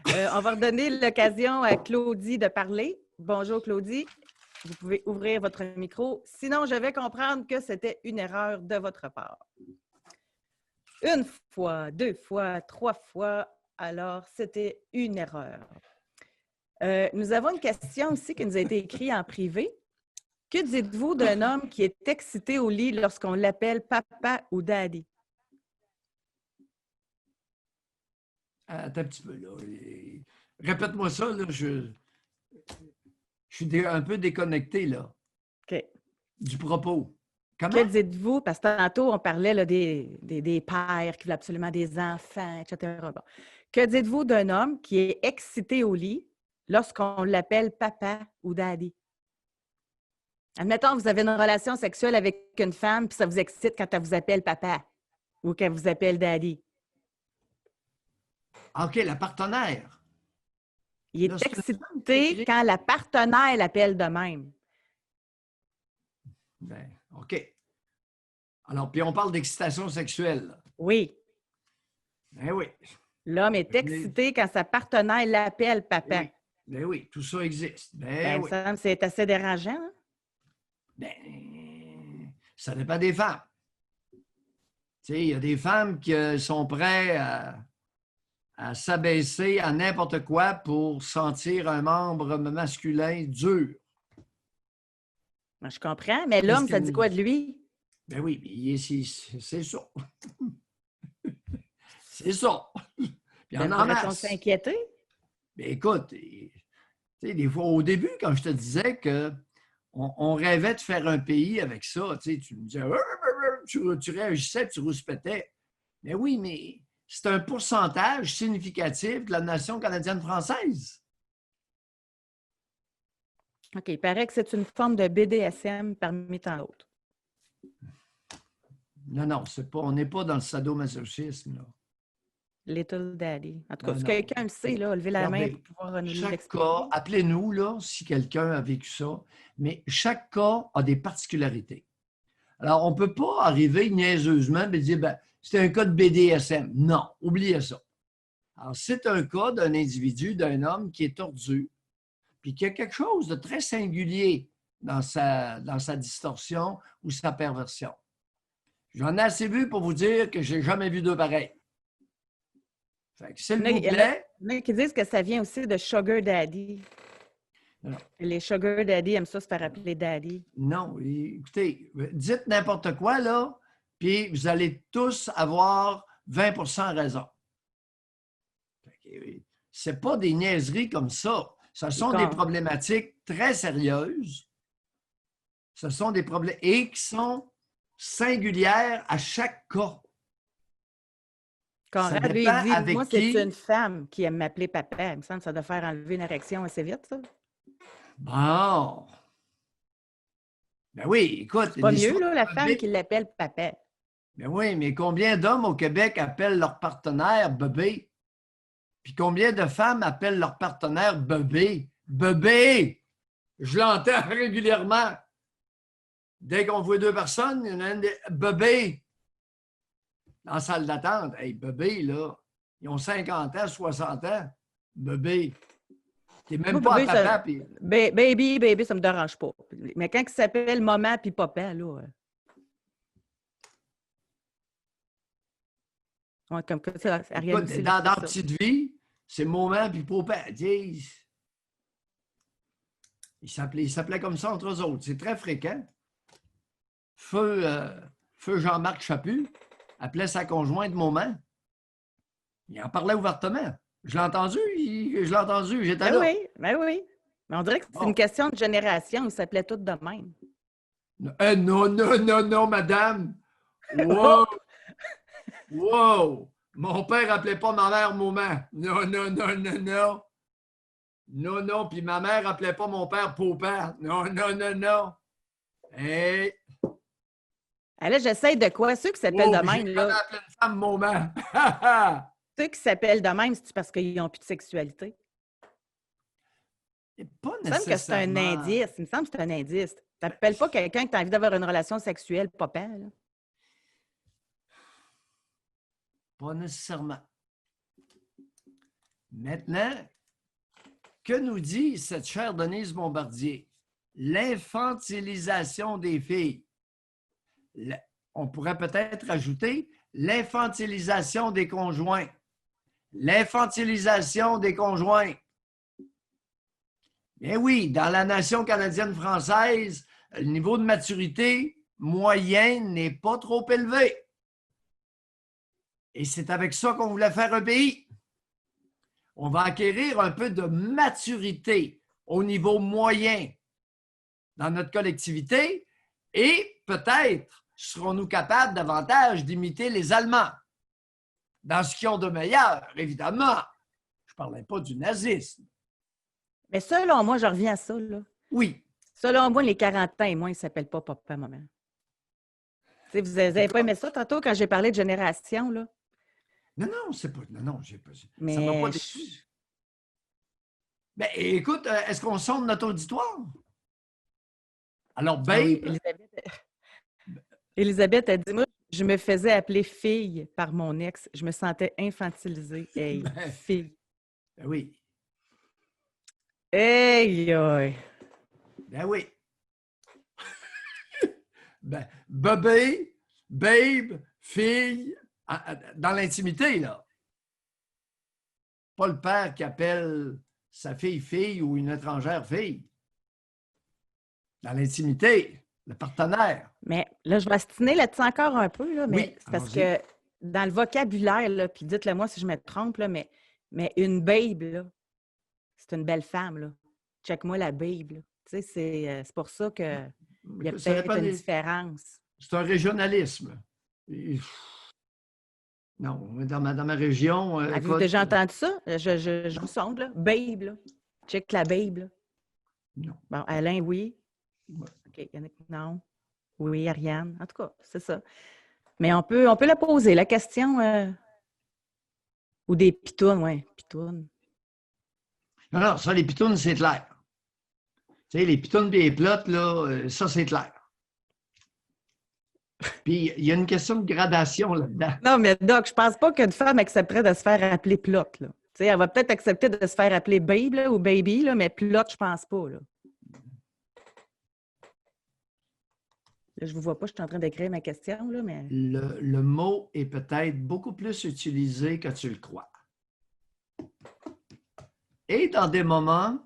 On va redonner l'occasion à Claudie de parler. Bonjour, Claudie. Vous pouvez ouvrir votre micro. Sinon, je vais comprendre que c'était une erreur de votre part. Une fois, 2 fois, 3 fois. Alors, c'était une erreur. Nous avons une question aussi qui nous a été écrite en privé. Que dites-vous d'un homme qui est excité au lit lorsqu'on l'appelle papa ou daddy? Attends un petit peu, là. Répète-moi ça, là. Je suis un peu déconnecté, là. OK. Du propos. Comment? Que dites-vous? Parce que tantôt, on parlait là, des pères qui veulent absolument des enfants, etc. Bon. Que dites-vous d'un homme qui est excité au lit lorsqu'on l'appelle papa ou daddy? Admettons, vous avez une relation sexuelle avec une femme puis ça vous excite quand elle vous appelle papa ou qu'elle vous appelle daddy. OK, la partenaire. Il est excité quand la partenaire l'appelle de même. Ben, OK. Alors, puis on parle d'excitation sexuelle. Là. Oui. Ben oui. L'homme est excité quand sa partenaire l'appelle papa. Oui. Ben oui, tout ça existe. Ben Oui. ça, c'est assez dérangeant. Hein? Ben, ça dépend des femmes. Tu sais, il y a des femmes qui sont prêtes à s'abaisser à n'importe quoi pour sentir un membre masculin dur. Ben, je comprends, mais l'homme, ça dit quoi de lui? Ben oui, c'est ça. C'est ça. Puis on en devrait-on s'inquiéter? Ben écoute, tu sais, des fois, au début, quand je te disais que on rêvait de faire un pays avec ça. Tu sais, tu me disais, tu réagissais, tu rouspétais. Mais oui, mais c'est un pourcentage significatif de la nation canadienne française. OK, il paraît que c'est une forme de BDSM parmi tant d'autres. Non, c'est pas, on n'est pas dans le sadomasochisme, là. Little Daddy. En tout cas, Non, si non. quelqu'un le sait, là, levez la main Regardez, pour pouvoir nous chaque l'expliquer. cas, appelez-nous là, si quelqu'un a vécu ça, mais chaque cas a des particularités. Alors, on ne peut pas arriver niaiseusement et dire, ben, c'est un cas de BDSM. Non, oubliez ça. Alors, c'est un cas d'un individu, d'un homme qui est tordu, puis qui a quelque chose de très singulier dans sa distorsion ou sa perversion. J'en ai assez vu pour vous dire que je n'ai jamais vu deux pareils. Fait que, s'il vous plaît. Il y en a qui disent que ça vient aussi de Sugar Daddy. Non. Les Sugar Daddy aiment ça se faire appeler Daddy. Non, écoutez, dites n'importe quoi, là, puis vous allez tous avoir 20% raison. C'est pas des niaiseries comme ça. Ce sont des problématiques très sérieuses. Ce sont des problèmes et qui sont singulières à chaque cas. Conrad, lui, il dit, moi, c'est une femme qui aime m'appeler papa. Il me semble que ça doit faire enlever une érection assez vite, ça. Bon. Ben oui, écoute. C'est pas mieux, là, la femme qui l'appelle papa. Ben oui, mais combien d'hommes au Québec appellent leur partenaire bébé? Puis combien de femmes appellent leur partenaire bébé? Bébé! Je l'entends régulièrement. Dès qu'on voit deux personnes, il y en a une bébé. Dans la salle d'attente, hey, bébé, là, ils ont 50 ans, 60 ans. Bébé. T'es même pas à papa. Puis... Baby, ça me dérange pas. Mais quand il s'appelle maman puis papa, là. Ouais, comme ça, écoute, dans Petite Vie, c'est maman puis papa. Il s'appelait comme ça entre eux autres. C'est très fréquent. Feu Jean-Marc Chaput appelait sa conjointe maman. Il en parlait ouvertement. Je l'ai entendu, j'étais là. Oui, ben oui. Mais on dirait que c'est une question de génération, ils s'appelaient tous de même. Non, madame. Wow! Wow! Mon père appelait pas ma mère maman. Non. Non, puis ma mère appelait pas mon père papa. Non. Hey! Ah là, j'essaie de quoi? Ceux qui s'appellent de même, là. J'ai appelé une femme maman. Ceux qui s'appellent de même, c'est parce qu'ils n'ont plus de sexualité. Pas il me semble que c'est un indice. Il me semble que c'est un indice. Tu n'appelles pas quelqu'un que tu as envie d'avoir une relation sexuelle papa, là. Pas nécessairement. Maintenant, que nous dit cette chère Denise Bombardier? L'infantilisation des filles. On pourrait peut-être ajouter l'infantilisation des conjoints. L'infantilisation des conjoints. Bien oui, dans la nation canadienne-française, le niveau de maturité moyen n'est pas trop élevé. Et c'est avec ça qu'on voulait faire un pays. On va acquérir un peu de maturité au niveau moyen dans notre collectivité et peut-être serons-nous capables davantage d'imiter les Allemands dans ce qu'ils ont de meilleur, évidemment. Je ne parlais pas du nazisme. Mais selon moi, je reviens à ça, là. Oui. Selon moi, les 40 ans et moins, ils ne s'appellent pas papa, maman. T'sais, vous n'avez pas aimé ça tantôt quand j'ai parlé de génération, là? Non, c'est pas... Non, j'ai pas... Mais ça m'a pas déçu. Ben, écoute, est-ce qu'on sonde notre auditoire? Alors, Babe... Elisabeth a dit, moi, je me faisais appeler fille par mon ex. Je me sentais infantilisée. Hey, fille. Ben oui. Hey, aïe. Ben oui. Ben, bébé, babe, fille, dans l'intimité, là. Pas le père qui appelle sa fille ou une étrangère fille. Dans l'intimité, le partenaire. Mais là, je vais astiner là-dessus encore un peu, là, mais oui, c'est parce que dans le vocabulaire, là, puis dites-le moi si je me trompe, là, mais une babe, là, c'est une belle femme, là. Check-moi la babe, là. Tu sais, c'est pour ça qu'il y a Ça peut-être dépend une des- différence. C'est un régionalisme. Et- Non, dans ma région, Avez-vous écoute, déjà entendu ça? Je vous sonde, là. Babe, là. Check la babe, là. non. Bon, Alain, oui. Ouais. OK, Yannick, non. Oui, Ariane. En tout cas, c'est ça. Mais on peut la poser, la question. Ou des pitounes, oui. Pitounes. Non, ça, les pitounes, c'est clair. Tu sais, les pitounes et les plottes, là, ça, c'est clair. Puis, il y a une question de gradation là-dedans. Non, mais Doc, je pense pas qu'une femme accepterait de se faire appeler plotte, là. Tu sais, elle va peut-être accepter de se faire appeler babe là, ou baby, là, mais plotte, je pense pas, là. Là, je vous vois pas, je suis en train d'écrire ma question, là, mais... Le mot est peut-être beaucoup plus utilisé que tu le crois. Et dans des moments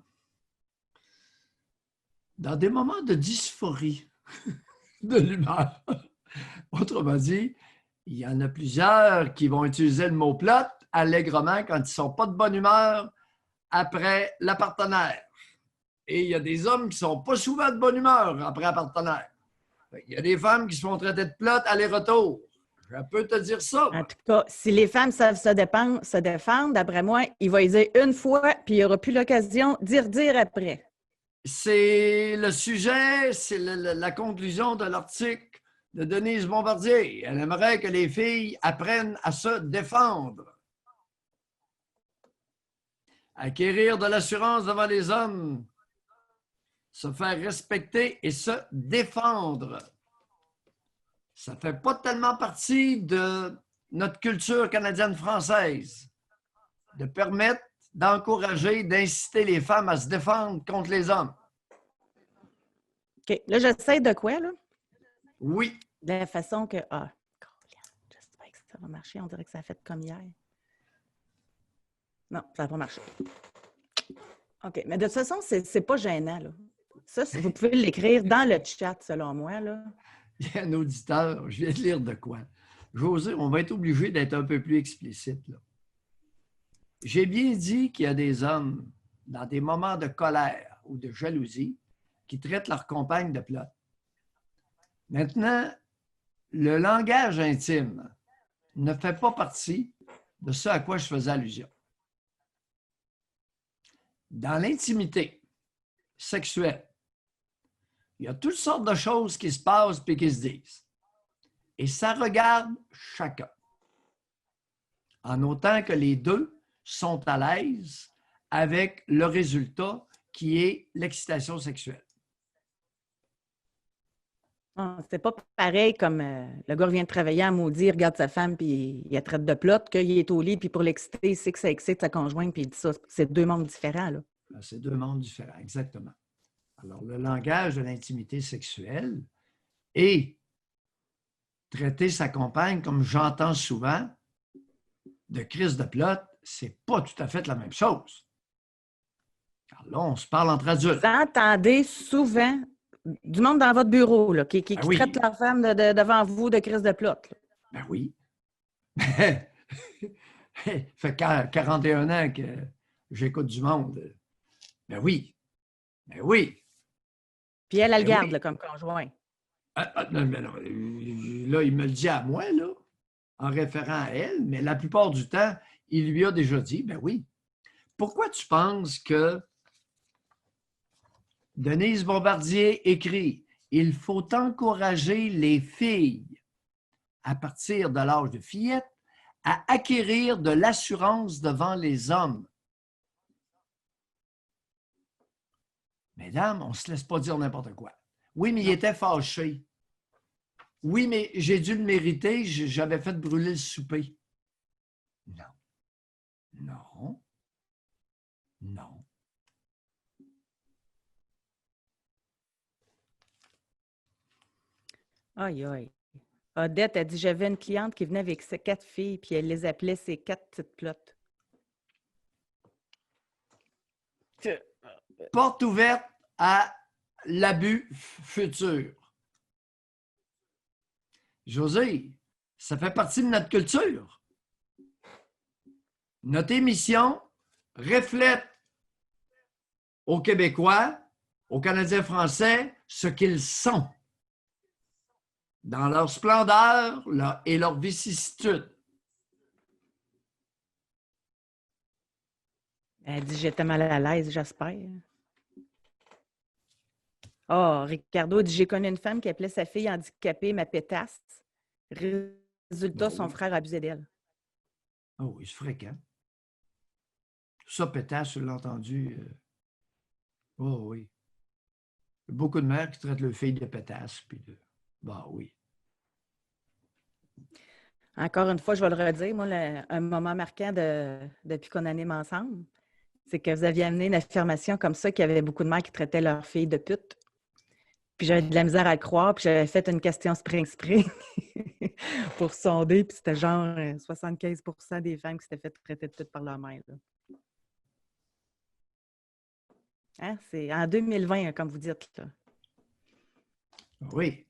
de dysphorie de l'humeur. Autrement dit, il y en a plusieurs qui vont utiliser le mot plotte allègrement quand ils ne sont pas de bonne humeur après la partenaire. Et il y a des hommes qui ne sont pas souvent de bonne humeur après la partenaire. Il y a des femmes qui se font traiter de plotte aller-retour. Je peux te dire ça. En tout cas, si les femmes savent se défendre, d'après moi, il va y dire une fois, puis il n'y aura plus l'occasion d'y redire après. C'est le sujet, c'est la conclusion de l'article de Denise Bombardier. Elle aimerait que les filles apprennent à se défendre. Acquérir de l'assurance devant les hommes, se faire respecter et se défendre. Ça ne fait pas tellement partie de notre culture canadienne-française de permettre, d'encourager, d'inciter les femmes à se défendre contre les hommes. OK. Là, j'essaie de quoi, là? Oui. De la façon que... Ah, j'espère que ça va marcher. On dirait que ça a fait comme hier. Non, ça n'a pas marché. OK. Mais de toute façon, c'est pas gênant, là. Ça, vous pouvez l'écrire dans le chat, selon moi, là. Il y a un auditeur, je viens de lire de quoi. José, on va être obligé d'être un peu plus explicite, là. J'ai bien dit qu'il y a des hommes, dans des moments de colère ou de jalousie, qui traitent leur compagne de plotte. Maintenant, le langage intime ne fait pas partie de ce à quoi je faisais allusion. Dans l'intimité sexuelle, il y a toutes sortes de choses qui se passent et qui se disent. Et ça regarde chacun. En autant que les deux sont à l'aise avec le résultat qui est l'excitation sexuelle. C'est pas pareil comme le gars vient de travailler à maudit, regarde sa femme, puis il la traite de plotte, qu'il est au lit, puis pour l'exciter, il sait que ça excite sa conjointe, puis il dit ça. C'est deux mondes différents, là. C'est deux mondes différents, exactement. Alors, le langage de l'intimité sexuelle et traiter sa compagne, comme j'entends souvent, de crise de plotte, c'est pas tout à fait la même chose. Alors là, on se parle entre adultes. Vous entendez souvent du monde dans votre bureau là, qui Ben oui. traite leur femme devant vous de crise de plotte. Là. Ben oui. Ça fait 41 ans que j'écoute du monde. Ben oui. Ben oui. Puis elle Ben garde oui. là, comme conjoint. Non, là, il me le dit à moi, là, en référant à elle, mais la plupart du temps, il lui a déjà dit, ben oui. Pourquoi tu penses que Denise Bombardier écrit « Il faut encourager les filles à partir de l'âge de fillette à acquérir de l'assurance devant les hommes. » Mesdames, on ne se laisse pas dire n'importe quoi. Oui, mais il était fâché. Oui, mais j'ai dû le mériter, j'avais fait brûler le souper. Non. Non. Non. Aïe, aïe. Odette a dit, j'avais une cliente qui venait avec ses 4 filles, puis elle les appelait ses 4 petites plottes. Porte ouverte à l'abus futur. José, ça fait partie de notre culture. Notre émission reflète aux Québécois aux Canadiens français ce qu'ils sont dans leur splendeur et leur vicissitude. Elle dit, j'étais mal à l'aise, j'espère. Oh, Ricardo dit, j'ai connu une femme qui appelait sa fille handicapée ma pétasse. Résultat, Bon, son oui. frère abusait d'elle. Ah oui, c'est fréquent. Ça, pétasse, je l'ai entendu. Oh oui. Il y a beaucoup de mères qui traitent leur fille de pétasse. Puis de... Bah oui. Encore une fois, je vais le redire, moi, un moment marquant depuis qu'on anime ensemble, c'est que vous aviez amené une affirmation comme ça qu'il y avait beaucoup de mères qui traitaient leur fille de pute. Puis j'avais de la misère à le croire, puis j'avais fait une question spring pour sonder, puis c'était genre 75% des femmes qui s'étaient fait traiter de pute par leur mère. Là. Hein? C'est en 2020, comme vous dites. Là. Oui.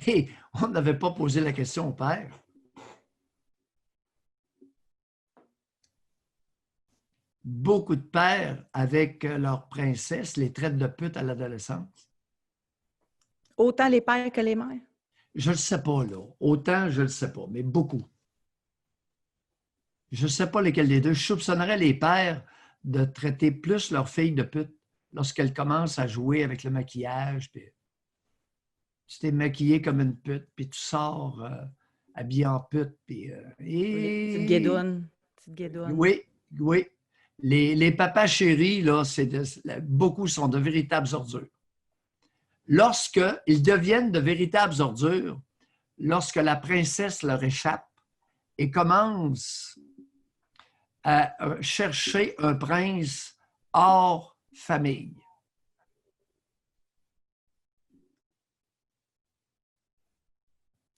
Et on n'avait pas posé la question au père. Beaucoup de pères, avec leur princesse, les traitent de pute à l'adolescence. Autant les pères que les mères? Je ne le sais pas, là. Autant, je ne le sais pas, mais beaucoup. Je ne sais pas lesquels des deux. Je soupçonnerais les pères de traiter plus leur fille de pute lorsqu'elle commence à jouer avec le maquillage. Puis tu t'es maquillée comme une pute, puis tu sors habillée en pute. Puis, Petite guédoune. Oui, oui. Les papas chéris, là, beaucoup sont de véritables ordures. Lorsqu'ils deviennent de véritables ordures, lorsque la princesse leur échappe et commence à chercher un prince hors famille.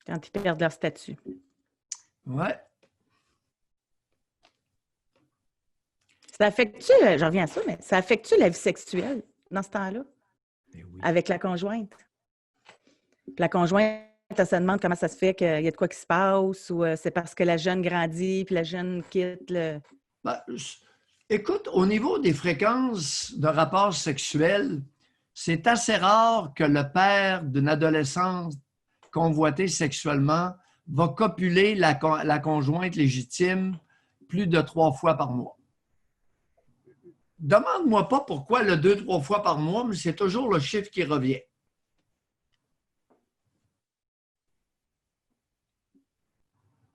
Quand ils perdent leur statut. Ouais. Ça affecte-tu, je reviens à ça, mais ça affecte-tu la vie sexuelle dans ce temps-là? Oui. Avec la conjointe? Puis la conjointe, elle se demande comment ça se fait qu'il y a de quoi qui se passe ou c'est parce que la jeune grandit puis la jeune quitte le... Ben, écoute, au niveau des fréquences de rapports sexuels, c'est assez rare que le père d'une adolescente convoitée sexuellement va copuler la conjointe légitime plus de 3 fois par mois. Demande-moi pas pourquoi le 2-3 fois par mois, mais c'est toujours le chiffre qui revient.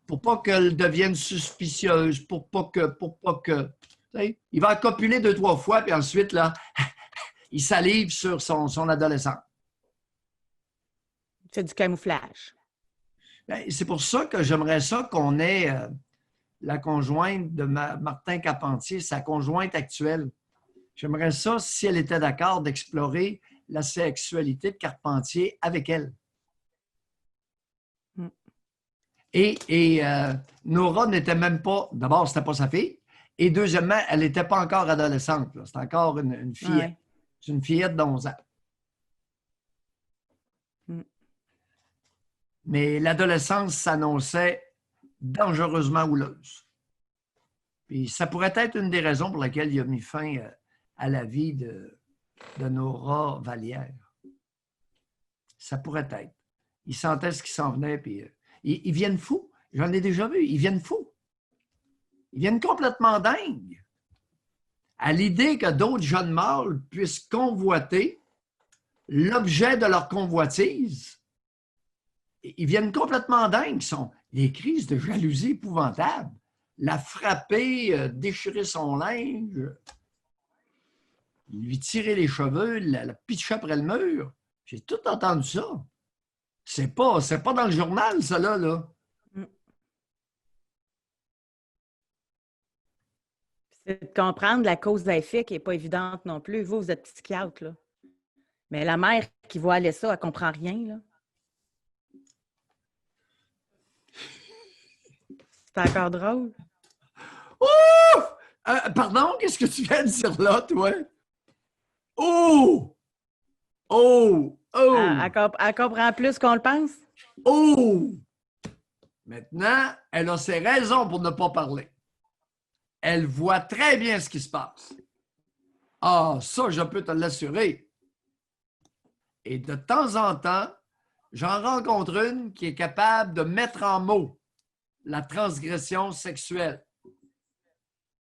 Pour pas qu'elle devienne suspicieuse, pour pas que il va copuler 2-3 fois, puis ensuite, là, il salive sur son adolescent. C'est du camouflage. Ben, c'est pour ça que j'aimerais ça qu'on ait la conjointe de Martin Carpentier, sa conjointe actuelle. J'aimerais ça, si elle était d'accord, d'explorer la sexualité de Carpentier avec elle. Et Nora n'était même pas, d'abord, c'était pas sa fille, et deuxièmement, elle n'était pas encore adolescente. C'était encore une fillette. Ouais. C'est une fillette d'11 ans. Mais l'adolescence s'annonçait dangereusement houleuse. Puis ça pourrait être une des raisons pour laquelle il a mis fin à la vie de Nora Vallière. Ça pourrait être. Il sentait ce qui s'en venait, puis ils viennent fous. J'en ai déjà vu. Ils viennent fous. Ils viennent complètement dingues. À l'idée que d'autres jeunes mâles puissent convoiter l'objet de leur convoitise, ils viennent complètement dingues. Sont des crises de jalousie épouvantables. La frapper, déchirer son linge, lui tirer les cheveux, la pitcher après le mur. J'ai tout entendu ça. C'est pas dans le journal, ça, là. C'est de comprendre la cause à effet qui n'est pas évidente non plus. Vous êtes psychiatre, là. Mais la mère qui voit aller ça, elle ne comprend rien, là. C'est encore drôle. Oh! Pardon, qu'est-ce que tu viens de dire là, toi? Oh! Oh! Oh! Elle comprend plus qu'on le pense? Oh! Maintenant, elle a ses raisons pour ne pas parler. Elle voit très bien ce qui se passe. Ah, ça, je peux te l'assurer. Et de temps en temps, j'en rencontre une qui est capable de mettre en mots la transgression sexuelle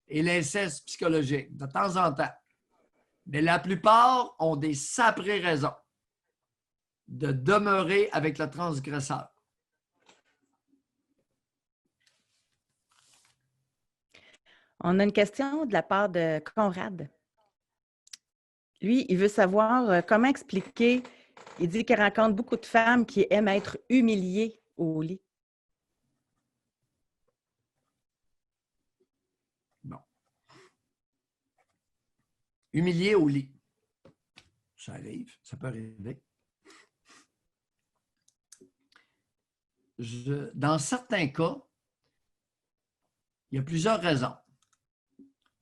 et l'inceste psychologique, de temps en temps. Mais la plupart ont des saprées raisons de demeurer avec le transgresseur. On a une question de la part de Conrad. Lui, il veut savoir comment expliquer. Il dit qu'il rencontre beaucoup de femmes qui aiment être humiliées au lit. Bon. Humilié au lit. Ça arrive, ça peut arriver. Dans certains cas, il y a plusieurs raisons.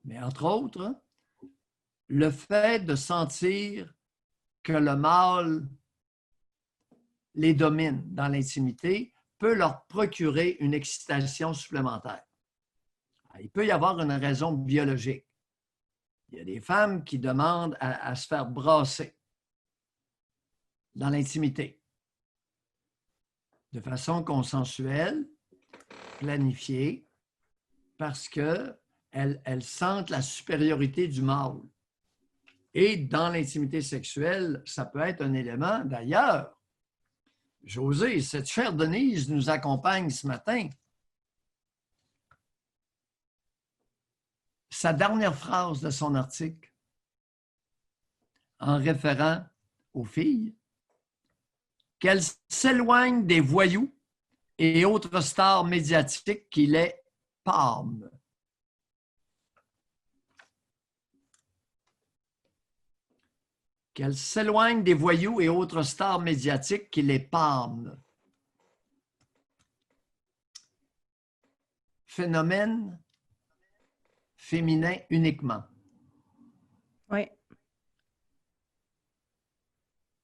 Mais entre autres, le fait de sentir que le mâle les domine dans l'intimité peut leur procurer une excitation supplémentaire. Il peut y avoir une raison biologique. Il y a des femmes qui demandent à se faire brasser dans l'intimité de façon consensuelle, planifiée, parce qu'elles sentent la supériorité du mâle. Et dans l'intimité sexuelle, ça peut être un élément. D'ailleurs, José, cette chère Denise nous accompagne ce matin. Sa dernière phrase de son article, en référant aux filles, qu'elles s'éloignent des voyous et autres stars médiatiques qui les pâment. Qu'elles s'éloignent des voyous et autres stars médiatiques qui les pâment. Phénomène féminin uniquement. Oui.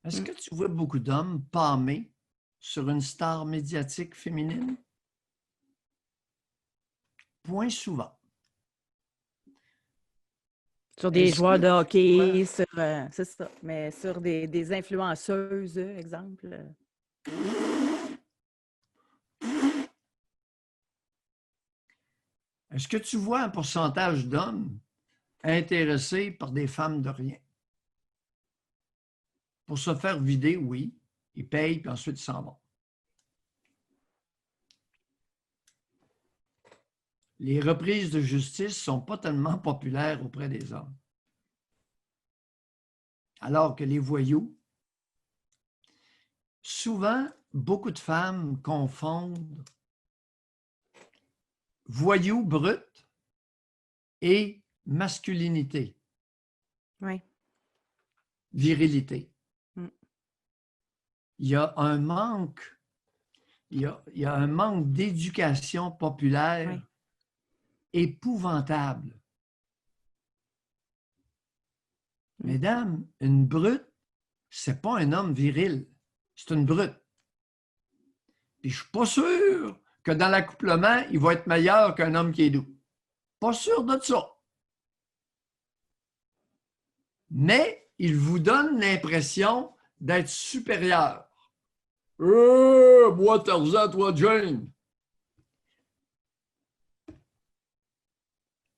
Est-ce que tu vois beaucoup d'hommes pâmer sur une star médiatique féminine? Point souvent. Sur des joueurs de hockey, sur, c'est ça, mais sur des influenceuses, exemple. Est-ce que tu vois un pourcentage d'hommes intéressés par des femmes de rien? Pour se faire vider, oui. Ils payent, puis ensuite ils s'en vont. Les reprises de justice ne sont pas tellement populaires auprès des hommes. Alors que les voyous, souvent, beaucoup de femmes confondent voyou brut et masculinité. Oui. Virilité. Il y a un manque, il y a un manque d'éducation populaire épouvantable. Mesdames, une brute, c'est pas un homme viril, c'est une brute. Puis je suis pas sûr que dans l'accouplement, il va être meilleur qu'un homme qui est doux. Pas sûr de ça. Mais il vous donne l'impression d'être supérieur. Moi, Tarzan, toi, Jane.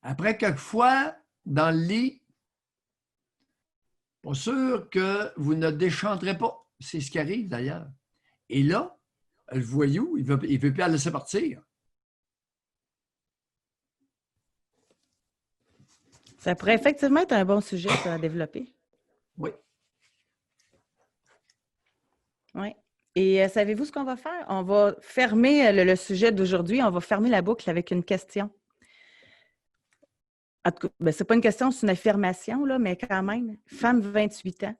Après, quelquefois, dans le lit, pas sûr que vous ne déchanterez pas. C'est ce qui arrive d'ailleurs. Et là, le voyou, il veut plus la laisser partir. Ça pourrait effectivement être un bon sujet ça, à développer. Oui. Oui. Et savez-vous ce qu'on va faire? On va fermer le sujet d'aujourd'hui. On va fermer la boucle avec une question. En tout cas, ben, ce n'est pas une question, c'est une affirmation, là, mais quand même. Femme, 28 ans.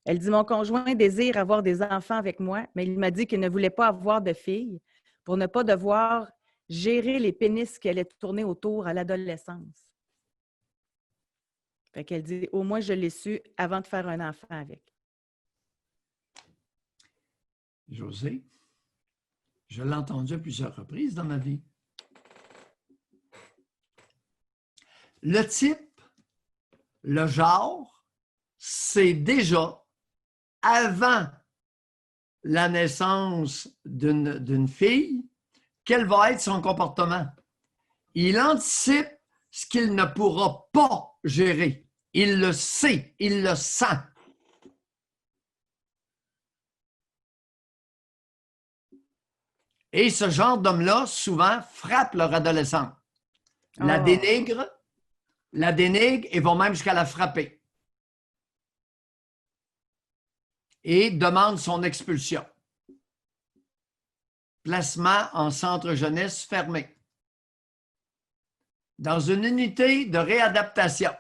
Elle dit, mon conjoint désire avoir des enfants avec moi, mais il m'a dit qu'il ne voulait pas avoir de filles pour ne pas devoir gérer les pénis qui allaient tourner autour à l'adolescence. Fait qu'elle dit, au moins je l'ai su avant de faire un enfant avec. José, je l'ai entendu à plusieurs reprises dans ma vie. Le type le genre, c'est déjà avant la naissance d'une fille, quel va être son comportement. Il anticipe ce qu'il ne pourra pas gérer. Il le sait, il le sent. Et ce genre d'homme-là, souvent, frappe leur adolescente. La dénigre et vont même jusqu'à la frapper. Et demande son expulsion. Placement en centre jeunesse fermé. Dans une unité de réadaptation.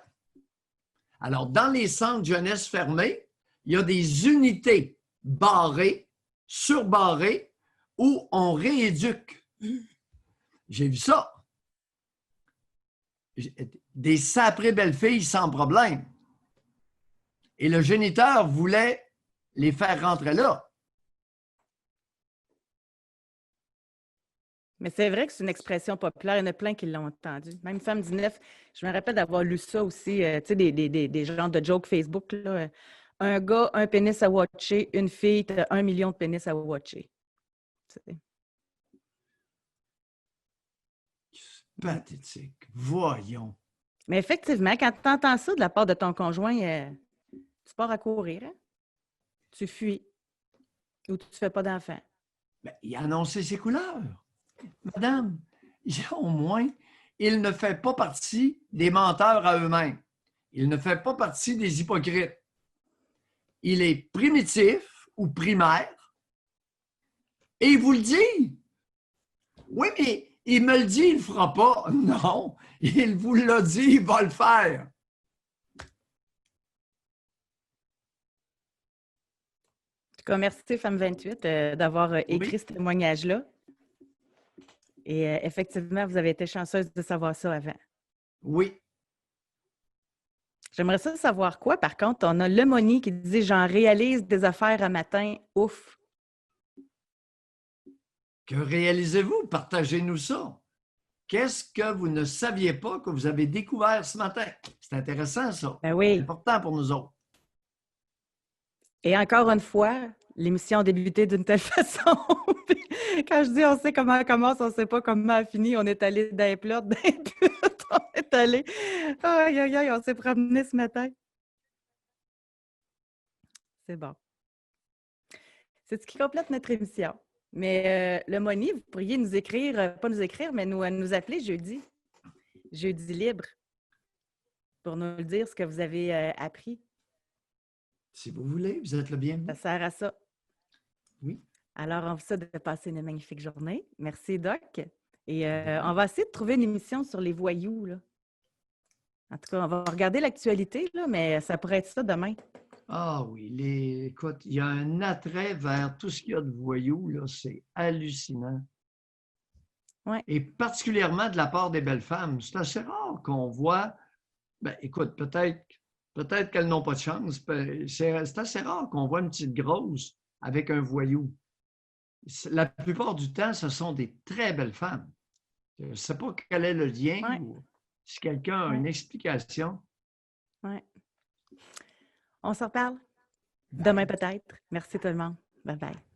Alors, dans les centres jeunesse fermés, il y a des unités barrées, surbarrées, où on rééduque. J'ai vu ça. Des saprées belles filles sans problème. Et le géniteur voulait les faire rentrer là. Mais c'est vrai que c'est une expression populaire. Il y en a plein qui l'ont entendu. Même Femme 19, je me rappelle d'avoir lu ça aussi, tu sais, des genres de jokes Facebook. Là. Un gars, un pénis à watcher. Une fille, t'as 1 million de pénis à watcher. C'est pathétique. Voyons. Mais effectivement, quand tu entends ça de la part de ton conjoint, tu pars à courir. Hein? Tu fuis. Ou tu ne fais pas d'enfant. Ben, il a annoncé ses couleurs. Madame, au moins, il ne fait pas partie des menteurs à eux-mêmes. Il ne fait pas partie des hypocrites. Il est primitif ou primaire et il vous le dit. Oui, mais il me le dit, il ne le fera pas. Non, il vous l'a dit, il va le faire. En tout cas, merci, Femme 28, d'avoir écrit ce témoignage-là. Et effectivement, vous avez été chanceuse de savoir ça avant. Oui. J'aimerais ça savoir quoi, par contre. On a Lemony qui dit « J'en réalise des affaires à matin. Ouf! » Que réalisez-vous? Partagez-nous ça. Qu'est-ce que vous ne saviez pas que vous avez découvert ce matin? C'est intéressant, ça. Ben oui. C'est important pour nous autres. Et encore une fois, l'émission a débuté d'une telle façon. Quand je dis on sait comment elle commence, on ne sait pas comment elle finit. On est allé d'un plot, on est allé. Aïe, aïe, aïe, on s'est promené ce matin. C'est bon. C'est ce qui complète notre émission. Mais Lemony, vous pourriez nous écrire, pas nous écrire, mais nous appeler jeudi. Jeudi libre. Pour nous dire ce que vous avez appris. Si vous voulez, vous êtes le bienvenu. Ça sert à ça. Oui. Alors, on vous souhaite de passer une magnifique journée. Merci, Doc. Et on va essayer de trouver une émission sur les voyous. Là. En tout cas, on va regarder l'actualité, là, mais ça pourrait être ça demain. Ah oui, écoute, il y a un attrait vers tout ce qu'il y a de voyous, là, c'est hallucinant. Ouais. Et particulièrement de la part des belles femmes. C'est assez rare qu'on voit, ben, écoute, peut-être qu'elles n'ont pas de chance. C'est assez rare qu'on voit une petite grosse avec un voyou. La plupart du temps, ce sont des très belles femmes. Je ne sais pas quel est le lien ou si quelqu'un a une explication. Oui. On s'en reparle demain peut-être. Merci tout le monde. Bye bye.